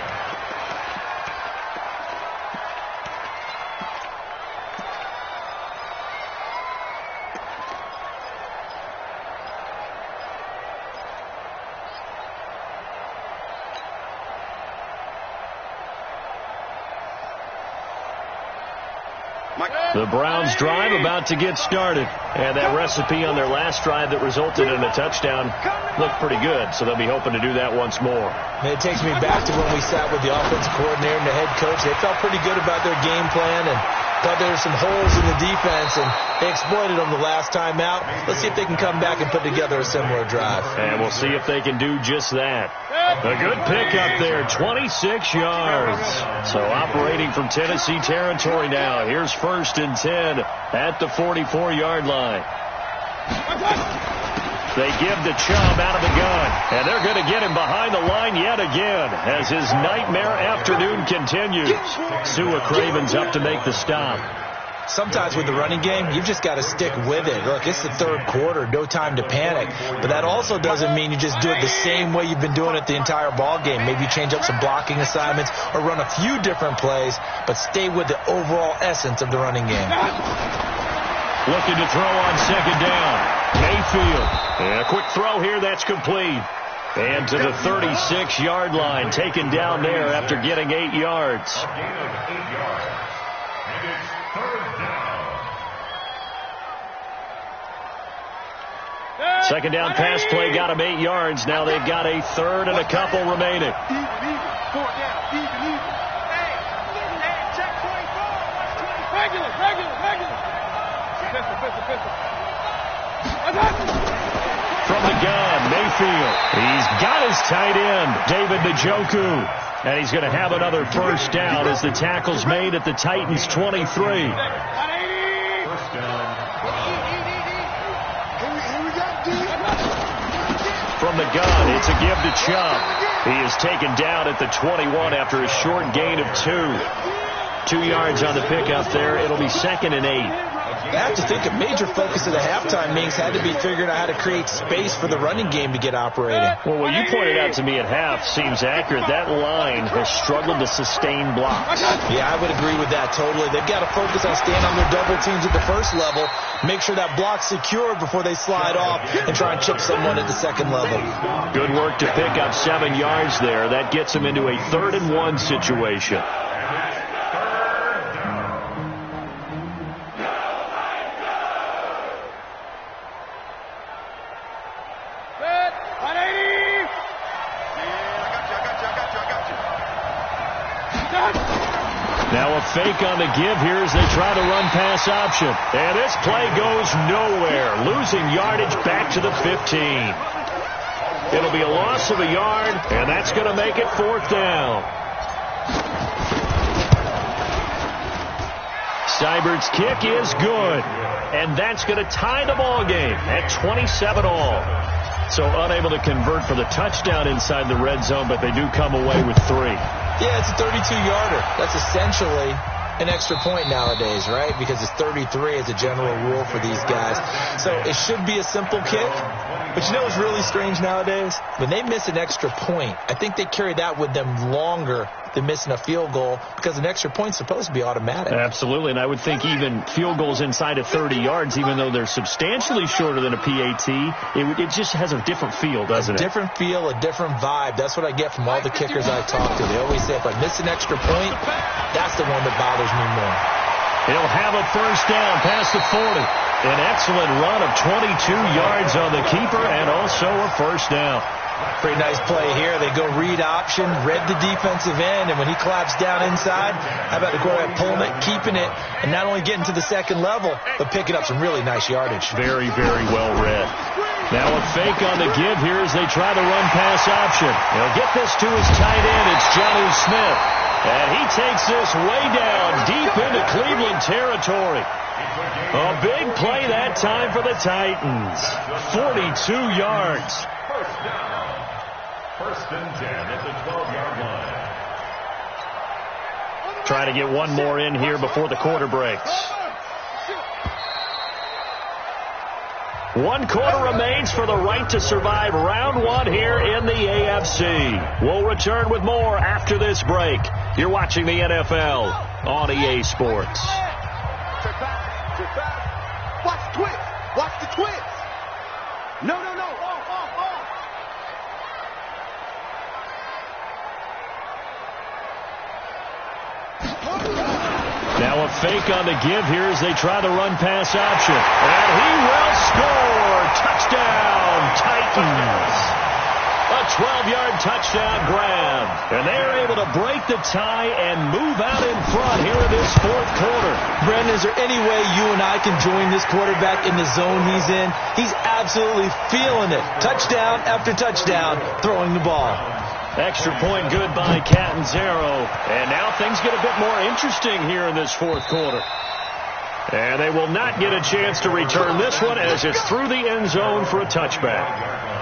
B: The Browns drive about to get started. And that recipe on their last drive that resulted in a touchdown looked pretty good, so they'll be hoping to do that once more.
E: And it takes me back to when we sat with the offensive coordinator and the head coach. They felt pretty good about their game plan and thought there were some holes in the defense, and they exploited them the last time out. Let's see if they can come back and put together a similar drive.
B: And we'll see if they can do just that. A good pickup there, 26 yards. So operating from Tennessee territory now. Here's 1st and 10 at the 44-yard line. They give the Chubb out of the gun, and they're going to get him behind the line yet again as his nightmare afternoon continues. Sua Craven's up to make the stop.
E: Sometimes with the running game, you've just got to stick with it. Look, it's the 3rd quarter, no time to panic. But that also doesn't mean you just do it the same way you've been doing it the entire ball game. Maybe you change up some blocking assignments or run a few different plays, but stay with the overall essence of the running game.
B: Looking to throw on 2nd down. Mayfield. And a quick throw here, that's complete. And to the 36-yard line, taken down there after getting 8 yards.
F: A gain of 8 yards. And it's third down.
B: Second down pass play got him 8 yards. Now they've got a third and a couple remaining.
C: Fourth down. Even. Hey, check 24. Regular. Pistol.
B: From the gun, Mayfield. He's got his tight end, David Njoku. And he's going to have another first down as the tackle's made at the Titans' 23.
F: First down.
B: From the gun, it's a give to Chubb. He is taken down at the 21 after a short gain of 2. 2 yards on the pickup there. It'll be 2nd and 8.
E: I have to think a major focus of the halftime meetings had to be figuring out how to create space for the running game to get operating.
B: Well, what you pointed out to me at half seems accurate. That line has struggled to sustain blocks.
E: Yeah, I would agree with that totally. They've got to focus on staying on their double teams at the first level, make sure that block's secured before they slide off and try and chip someone at the second level.
B: Good work to pick up 7 yards there. That gets them into a 3rd and 1 situation. Now a fake on the give here as they try to run pass option. And this play goes nowhere. Losing yardage back to the 15. It'll be a loss of a yard, and that's going to make it 4th down. Seibert's kick is good. And that's going to tie the ball game at 27 all. So unable to convert for the touchdown inside the red zone, but they do come away with 3.
E: Yeah, it's a 32-yarder. That's essentially an extra point nowadays, right? Because it's 33 as a general rule for these guys. So it should be a simple kick. But you know what's really strange nowadays? When they miss an extra point, I think they carry that with them longer than missing a field goal because an extra point's supposed to be automatic.
B: Absolutely, and I would think even field goals inside of 30 yards, even though they're substantially shorter than a PAT, it just has a different feel, doesn't it?
E: A different feel, a different vibe. That's what I get from all the kickers I talk to. They always say if I miss an extra point, that's the one that bothers me more.
B: He'll have a first down past the 40. An excellent run of 22 yards on the keeper and also a first down.
E: Pretty nice play here. They go read option, read the defensive end, and when he collapsed down inside, how about the quarterback pulling it, keeping it, and not only getting to the second level, but picking up some really nice yardage.
B: Very, very well read. Now a fake on the give here as they try to run pass option. He'll get this to his tight end. It's Jonnu Smith. And he takes this way down deep into Cleveland territory. A big play that time for the Titans. 42 yards.
F: First down. 1st and 10 at the 12-yard line.
B: Try to get one more in here before the quarter breaks. 1 quarter remains for the right to survive round 1 here in the AFC. We'll return with more after this break. You're watching the NFL on EA Sports.
C: Watch the twist. Watch the twist. No.
B: Now a fake on the give here as they try to run pass option. And he will score. Touchdown, Titans. A 12-yard touchdown grab. And they are able to break the tie and move out in front here in this 4th quarter.
E: Brendan, is there any way you and I can join this quarterback in the zone he's in? He's absolutely feeling it. Touchdown after touchdown, throwing the ball.
B: Extra point good by Catanzaro. And now things get a bit more interesting here in this 4th quarter. And they will not get a chance to return this one as it's through the end zone for a touchback.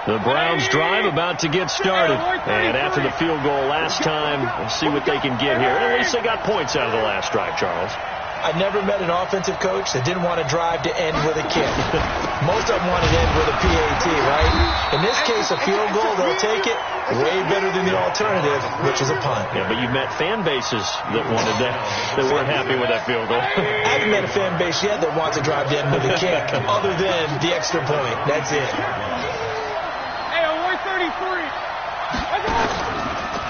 B: The Browns drive about to get started. And after the field goal last time, we'll see what they can get here. At least they got points out of the last drive, Charles.
E: I never met an offensive coach that didn't want to drive to end with a kick. Most of them want to end with a PAT, right? In this case, a field goal, they'll take it way better than the alternative, which is a punt.
B: Yeah, but you've met fan bases that wanted that, that weren't happy with that field goal.
E: I haven't met a fan base yet that wants to drive to end with a kick, other than the extra point. That's it.
C: Hey, on 133.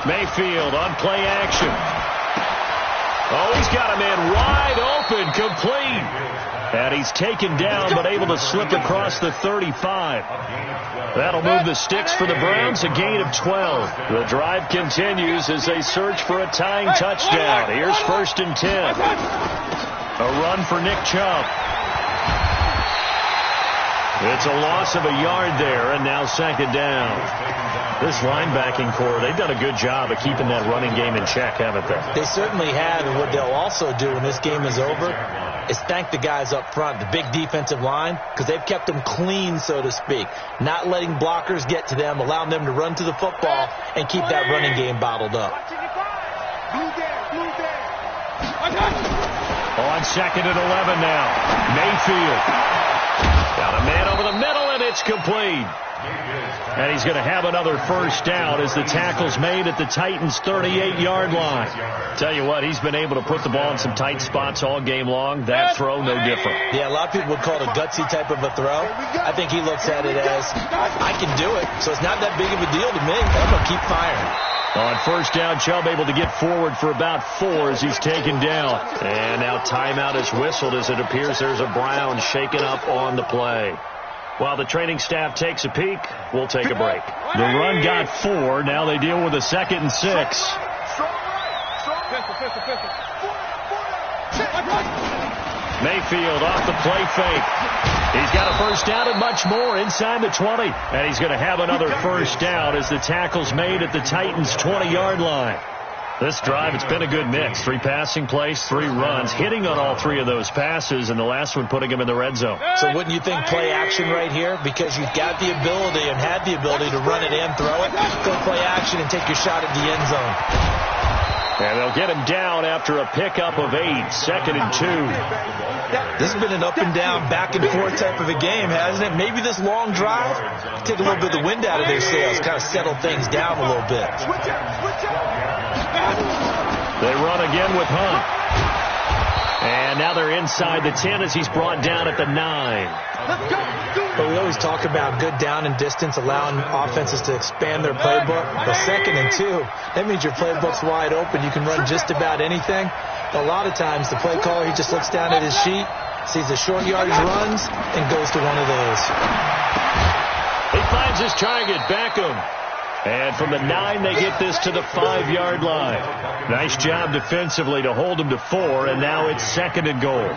B: Mayfield on play action. Oh, he's got a man wide open, complete. And he's taken down, but able to slip across the 35. That'll move the sticks for the Browns, a gain of 12. The drive continues as they search for a tying touchdown. Here's 1st and 10. A run for Nick Chubb. It's a loss of a yard there, and now 2nd down. This linebacking core, they've done a good job of keeping that running game in check, haven't they?
E: They certainly have, and what they'll also do when this game is over is thank the guys up front, the big defensive line, because they've kept them clean, so to speak, not letting blockers get to them, allowing them to run to the football and keep that running game bottled up.
B: On 2nd and 11 now. Mayfield. Got a man over the middle, and it's complete. And he's going to have another 1st down as the tackle's made at the Titans' 38-yard line. Tell you what, he's been able to put the ball in some tight spots all game long. That throw, no different.
E: Yeah, a lot of people would call it a gutsy type of a throw. I think he looks at it as, I can do it, so it's not that big of a deal to me. I'm going to keep firing.
B: On 1st down, Chubb able to get forward for about 4 as he's taken down. And now timeout is whistled as it appears there's a Brown shaken up on the play. While the training staff takes a peek, we'll take a break. The run got 4. Now they deal with a 2nd and 6. Mayfield off the play fake. He's got a 1st down and much more inside the 20. And he's going to have another 1st down as the tackle's made at the Titans' 20-yard line. This drive, it's been a good mix. 3 passing plays, 3 runs, hitting on all 3 of those passes, and the last one putting him in the red zone.
E: So wouldn't you think play action right here? Because you've got the ability and had the ability to run it and throw it. Go play action and take your shot at the end zone.
B: And they'll get him down after a pickup of 8, 2nd and 2.
E: This has been an up and down, back and forth type of a game, hasn't it? Maybe this long drive, take a little bit of the wind out of their sails, kind of settle things down a little bit.
B: They run again with Hunt. And now they're inside the 10 as he's brought down at the 9.
E: But we always talk about good down and distance, allowing offenses to expand their playbook. But 2nd and 2, that means your playbook's wide open. You can run just about anything. A lot of times the play caller, he just looks down at his sheet, sees the short yardage runs, and goes to one of those.
B: He finds his target, Beckham. And from the 9, they get this to the 5-yard line. Nice job defensively to hold him to 4, and now it's 2nd and goal.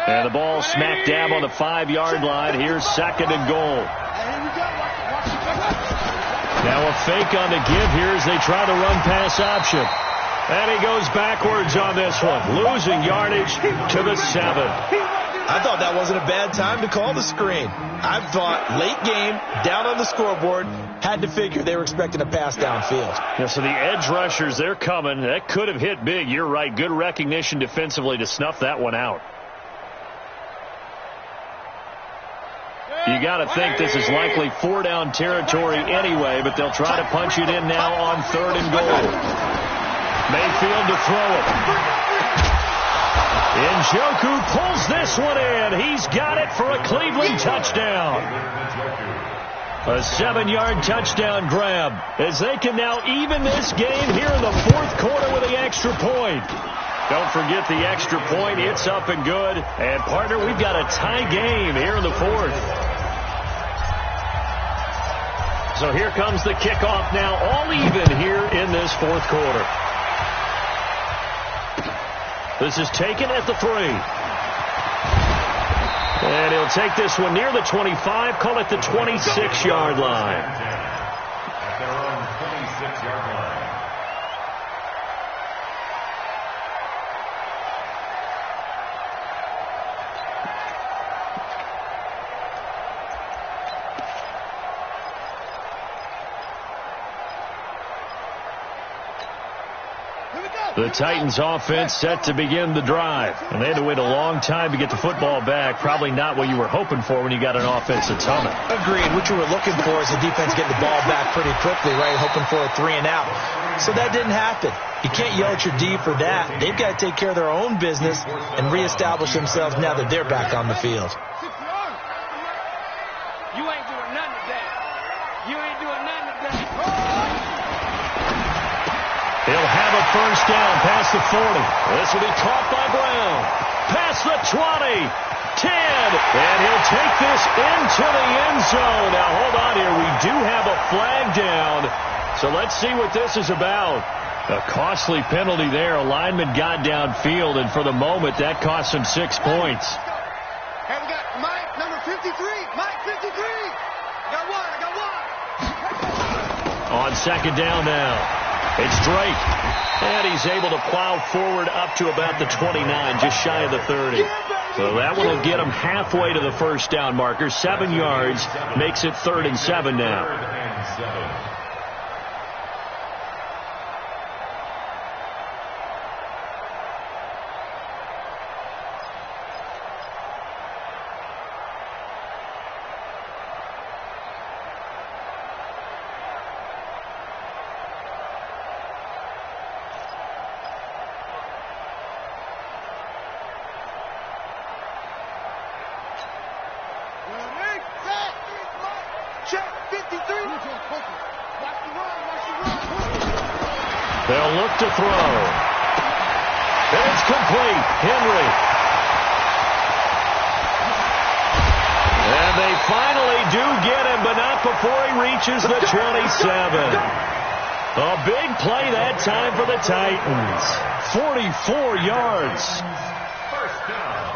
B: And the ball smack dab on the 5-yard line. Here's 2nd and goal. Now a fake on the give here as they try the run-pass option. And he goes backwards on this one, losing yardage to the 7.
E: I thought that wasn't a bad time to call the screen. I thought late game, down on the scoreboard, had to figure they were expecting a pass downfield.
B: Yeah, so the edge rushers, they're coming. That could have hit big. You're right. Good recognition defensively to snuff that one out. You got to think this is likely 4-down territory anyway, but they'll try to punch it in now on 3rd and goal. Mayfield to throw it. Njoku pulls this one in. He's got it for a Cleveland touchdown. A 7-yard touchdown grab as they can now even this game here in the 4th quarter with the extra point. Don't forget the extra point. It's up and good. And, partner, we've got a tie game here in the 4th. So here comes the kickoff now, all even here in this 4th quarter. This is taken at the 3. And he'll take this one near the 25, call it the 26-yard line.
F: At their own 26-yard line.
C: Here we go.
B: The Titans offense set to begin the drive. And they had to wait a long time to get the football back. Probably not what you were hoping for when you got an offensive tunnel.
E: Agreed. What you were looking for is the defense getting the ball back pretty quickly, right? Hoping for a 3 and out. So that didn't happen. You can't yell at your D for that. They've got to take care of their own business and reestablish themselves now that they're back on the field.
C: You ain't doing nothing today. You ain't doing nothing today.
B: He'll have a first down past the 40. This will be caught by Brown. Past the 20. 10. And he'll take this into the end zone. Now, hold on here. We do have a flag down. So let's see what this is about. A costly penalty there. A lineman got downfield, and for the moment, that cost him 6 points.
C: Hey, we got Mike, number 53. Mike, 53. I got one.
B: On second down now, it's Drake. And he's able to plow forward up to about the 29, just shy of the 30. So that one will get him halfway to the first down marker. 7 yards makes it 3rd and 7 now.
F: 3rd and 7.
B: They'll look to throw. And it's complete. Henry. And they finally do get him, but not before he reaches the 27. A big play that time for the Titans. 44 yards.
F: First down.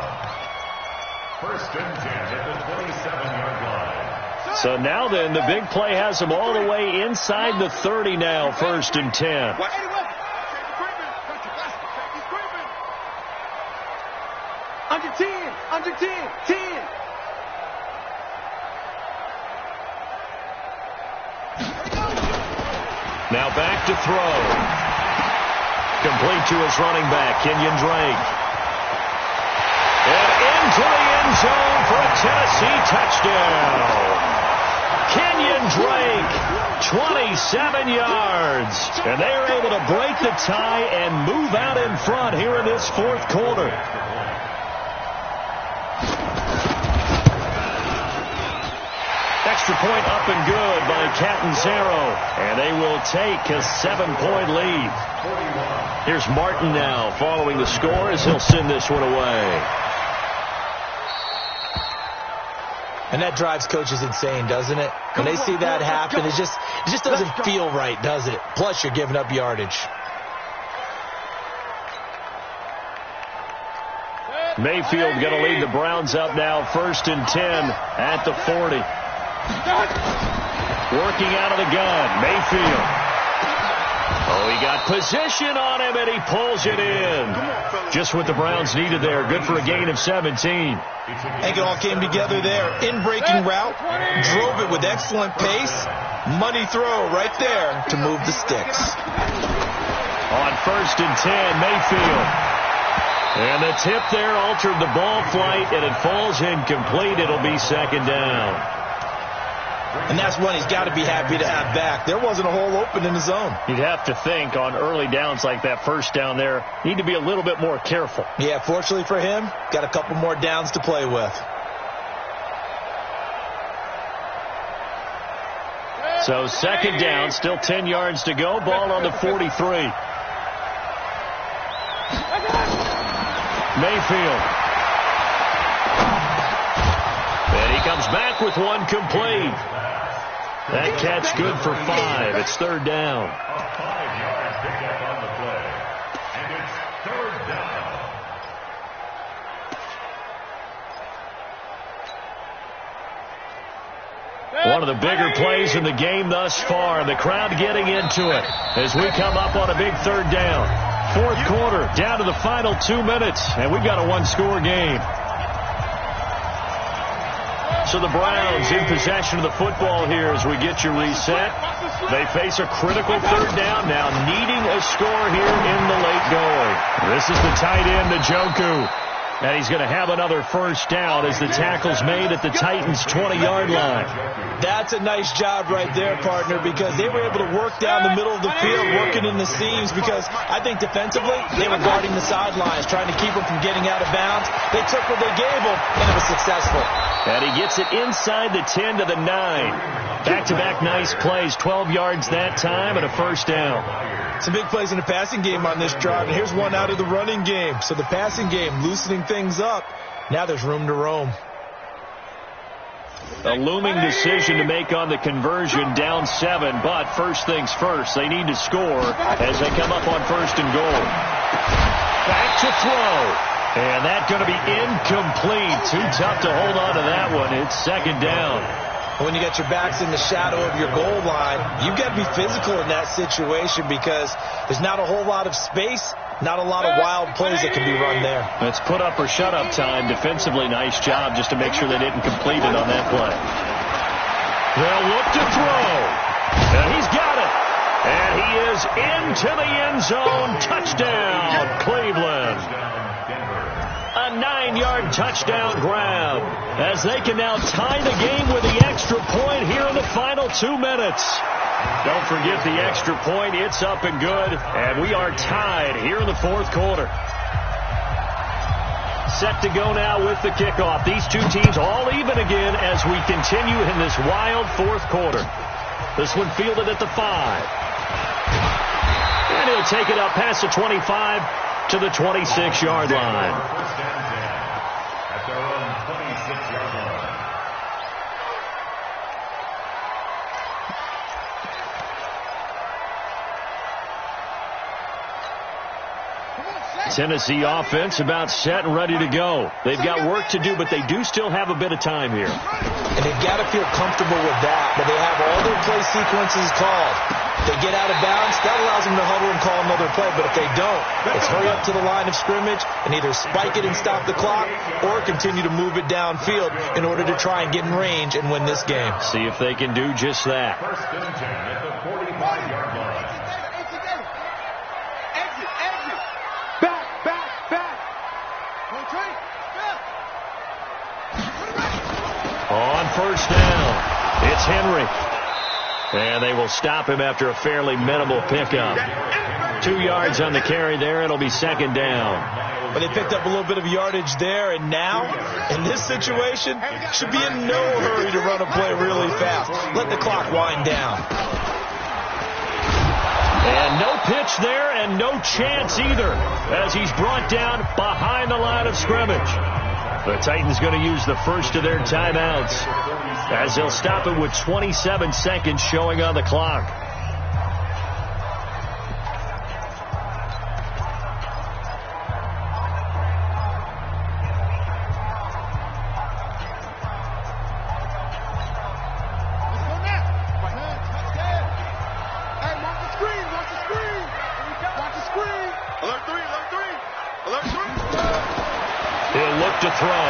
F: 1st and 10 at the 27-yard line.
B: So now then, the big play has them all the way inside the 30 now, 1st and 10.
C: Under 10, under 10, 10.
B: Now back to throw. Complete to his running back, Kenyon Drake. And into the end zone for a Tennessee touchdown. Kenyon Drake, 27 yards. And they are able to break the tie and move out in front here in this 4th quarter. Extra point up and good by Catanzaro. And they will take a 7-point lead. Here's Martin now following the score as he'll send this one away.
E: And that drives coaches insane, doesn't it? When they see that happen, it just doesn't feel right, does it? Plus, you're giving up yardage.
B: Mayfield going to lead the Browns up now, 1st and 10 at the 40. Working out of the gun, Mayfield. Oh, he got position on him, and he pulls it in. Just what the Browns needed there. Good for a gain of 17.
E: I think it all came together there. In-breaking route, drove it with excellent pace. Money throw right there to move the sticks.
B: On 1st and 10, Mayfield. And the tip there altered the ball flight, and it falls incomplete. It'll be 2nd down.
E: And that's one he's got to be happy to have back. There wasn't a hole open in the zone.
B: You'd have to think on early downs like that, 1st down there, need to be a little bit more careful.
E: Yeah, fortunately for him, got a couple more downs to play with.
B: So 2nd down, still 10 yards to go. Ball on the 43. Mayfield. And he comes back with one complete. That catch good for 5. It's 3rd down.
F: A 5-yard pickup on the play. And it's 3rd down.
B: One of the bigger plays in the game thus far, and the crowd getting into it as we come up on a big 3rd down. 4th quarter, down to the final 2 minutes, and we've got a 1-score game. So the Browns in possession of the football here as we get you reset. They face a critical third down now, needing a score here in the late going. This is the tight end, Njoku. And he's going to have another first down as the tackle's made at the Titans' 20-yard line.
E: That's a nice job right there, partner, because they were able to work down the middle of the field, working in the seams, because I think defensively they were guarding the sidelines, trying to keep them from getting out of bounds. They took what they gave them, and it was successful.
B: And he gets it inside the 10 to the 9. Back-to-back nice plays, 12 yards that time, and a first down.
E: Some big plays in the passing game on this drive, and here's one out of the running game. So the passing game loosening things up. Now there's room to roam.
B: A looming decision to make on the conversion, down 7, but first things first, they need to score as they come up on first and goal. Back to throw, and that's going to be incomplete. Too tough to hold on to that one. It's second down.
E: When you got your backs in the shadow of your goal line, you've got to be physical in that situation because there's not a whole lot of space, not a lot of wild plays that can be run there.
B: It's put up or shut up time. Defensively, nice job just to make sure they didn't complete it on that play. They'll look to throw. And he's got it. And he is into the end zone. Touchdown, Cleveland. A 9-yard touchdown grab as they can now tie the game with the extra point here in the final 2 minutes. Don't forget the extra point. It's up and good. And we are tied here in the fourth quarter. Set to go now with the kickoff. These two teams all even again as we continue in this wild fourth quarter. This one fielded at the 5. And he'll take it up past the 25 to the 26-yard line.
F: First and 10 at their own 26-yard line.
B: Tennessee offense about set and ready to go. They've got work to do, but they do still have a bit of time here.
E: And they've got to feel comfortable with that, but they have all their play sequences called. If they get out of bounds, that allows them to huddle and call another play, but if they don't, it's hurry up to the line of scrimmage and either spike it and stop the clock or continue to move it downfield in order to try and get in range and win this game.
B: See if they can do just that.
F: First and 10 at the 45-yard line.
B: On first down, it's Henry. And they will stop him after a fairly minimal pickup. 2 yards on the carry there. It'll be second down.
E: But they picked up a little bit of yardage there, and now, in this situation, should be in no hurry to run a play really fast. Let the clock wind down.
B: And no pitch there and no chance either as he's brought down behind the line of scrimmage. The Titans going to use the first of their timeouts as they'll stop it with 27 seconds showing on the clock. He'll look to throw.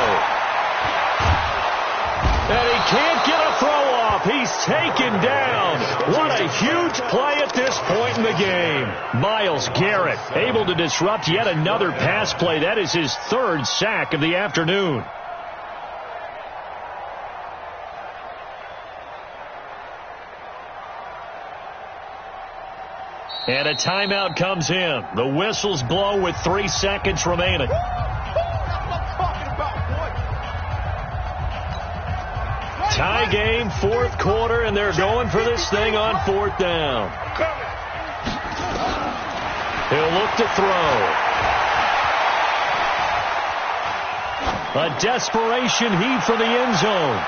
B: And he can't get a throw off. He's taken down. What a huge play at this point in the game. Myles Garrett able to disrupt yet another pass play. That is his third sack of the afternoon. And a timeout comes in. The whistles blow with 3 seconds remaining. Tie game, fourth quarter, and they're going for this thing on fourth down. He'll look to throw. A desperation heave for the end zone.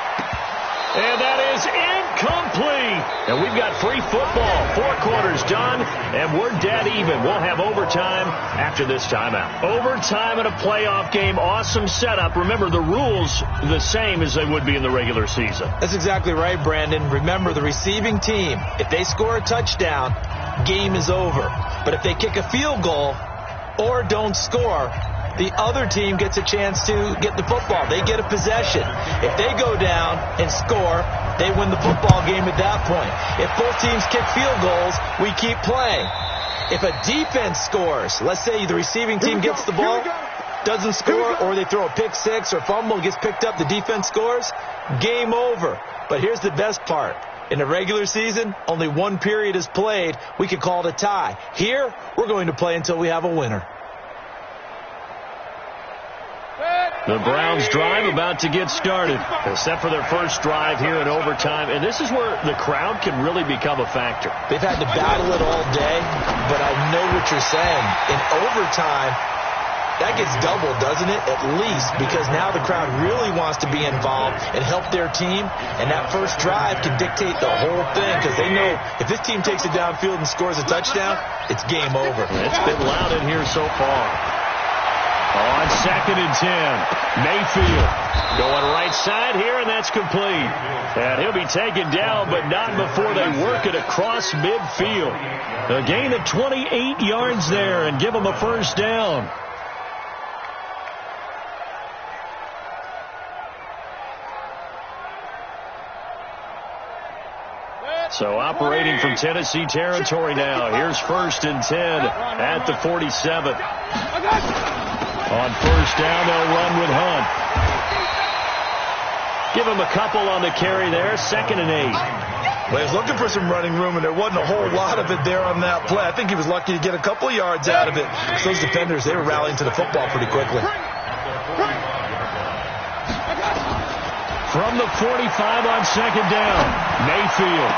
B: And that is incomplete. And we've got free football. 4 quarters done, and we're dead even. We'll have overtime after this timeout. Overtime in a playoff game. Awesome setup. Remember, the rules the same as they would be in the regular season.
E: That's exactly right, Brandon. Remember, the receiving team, if they score a touchdown, game is over. But if they kick a field goal or don't score, the other team gets a chance to get the football. They get a possession. If they go down and score, they win the football game at that point. If both teams kick field goals, we keep playing. If a defense scores, let's say the receiving team gets the ball, doesn't score, or they throw a pick six or fumble, gets picked up, the defense scores, game over. But here's the best part. In the regular season, only one period is played. We could call it a tie. Here, we're going to play until we have a winner.
B: The Browns drive about to get started. They're set for their first drive here in overtime. And this is where the crowd can really become a factor.
E: They've had to battle it all day, but I know what you're saying. In overtime, that gets doubled, doesn't it? At least, because now the crowd really wants to be involved and help their team. And that first drive can dictate the whole thing, because they know if this team takes it downfield and scores a touchdown, it's game over.
B: It's been loud in here so far. On 2nd and 10, Mayfield going right side here, and that's complete. And he'll be taken down, but not before they work it across midfield. A gain of 28 yards there and give them a first down. So operating from Tennessee territory now. Here's 1st and 10 at the 47. On first down, they'll run with Hunt. Give him a couple on the carry there. 2nd and 8.
E: Well, he was looking for some running room, and there wasn't a whole lot of it there on that play. I think he was lucky to get a couple yards out of it. So those defenders, they were rallying to the football pretty quickly.
B: From the 45 on 2nd down, Mayfield.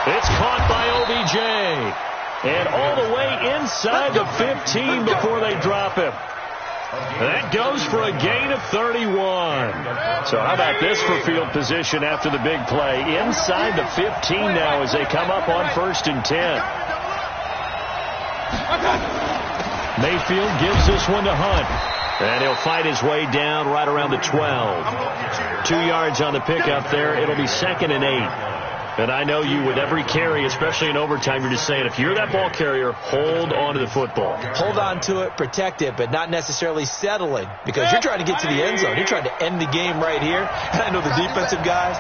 B: It's caught by OBJ. And all the way inside the 15 before they drop him. That goes for a gain of 31. So how about this for field position after the big play? Inside the 15 now as they come up on 1st and 10. Mayfield gives this one to Hunt. And he'll fight his way down right around the 12. 2 yards on the pickup there. It'll be 2nd and 8. And I know you, with every carry, especially in overtime, you're just saying, if you're that ball carrier, hold on to the football.
E: Hold on to it, protect it, but not necessarily settling, because you're trying to get to the end zone. You're trying to end the game right here. And I know the defensive guys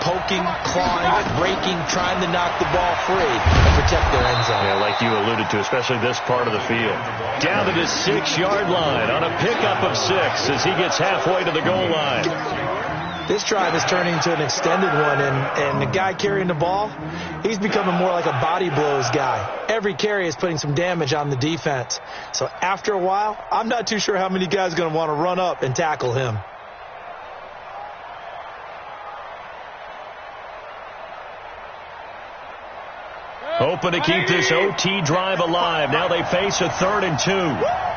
E: poking, clawing, breaking, trying to knock the ball free and protect their end zone.
B: Yeah, like you alluded to, especially this part of the field. Down to the 6-yard line on a pickup of 6 as he gets halfway to the goal line.
E: This drive is turning into an extended one, and the guy carrying the ball, he's becoming more like a body blows guy. Every carry is putting some damage on the defense. So after a while, I'm not too sure how many guys are going to want to run up and tackle him.
B: Hoping to keep this OT drive alive. Now they face a 3rd and 2.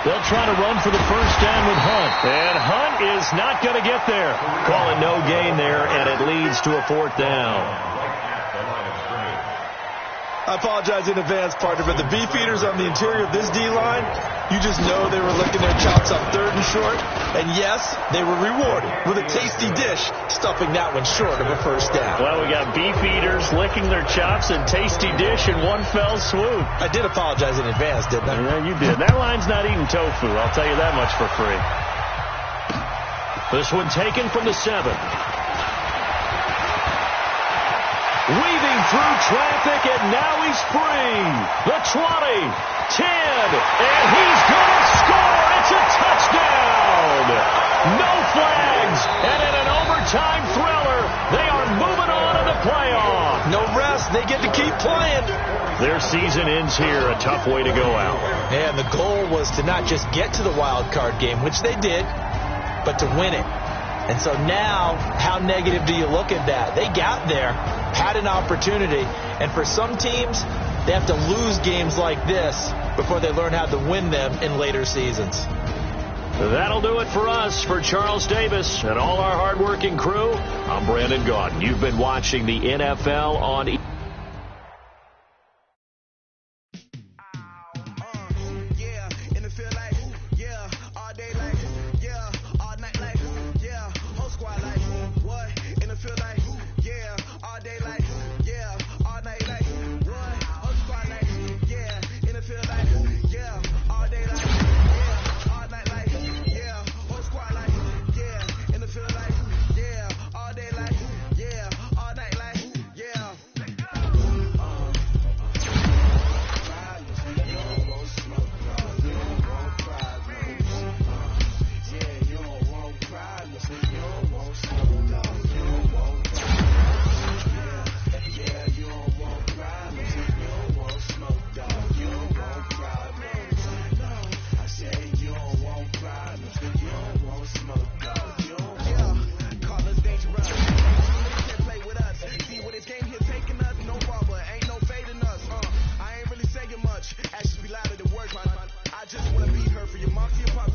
B: They'll try to run for the first down with Hunt. And Hunt is not going to get there. Calling no gain there, and it leads to a 4th down.
E: I apologize in advance, partner, but the beef eaters on the interior of this D-line, you just know they were licking their chops on 3rd and short. And yes, they were rewarded with a tasty dish, stuffing that one short of a first down.
B: Well, we got beef eaters licking their chops and tasty dish in one fell swoop.
E: I did apologize in advance, didn't I?
B: Yeah, you did. That line's not eating tofu, I'll tell you that much for free. This one taken from the 7. Weaving through traffic, and now he's free. The 20, 10, and he's going to score. It's a touchdown. No flags, and in an overtime thriller, they are moving on to the playoff.
E: No rest. They get to keep playing.
B: Their season ends here. A tough way to go out.
E: And the goal was to not just get to the wild card game, which they did, but to win it. And so now, how negative do you look at that? They got there, had an opportunity, and for some teams, they have to lose games like this before they learn how to win them in later seasons.
B: That'll do it for us. For Charles Davis and all our hardworking crew, I'm Brandon Gaudin. You've been watching the NFL on
A: Yeah, in the field like your mom, your pop,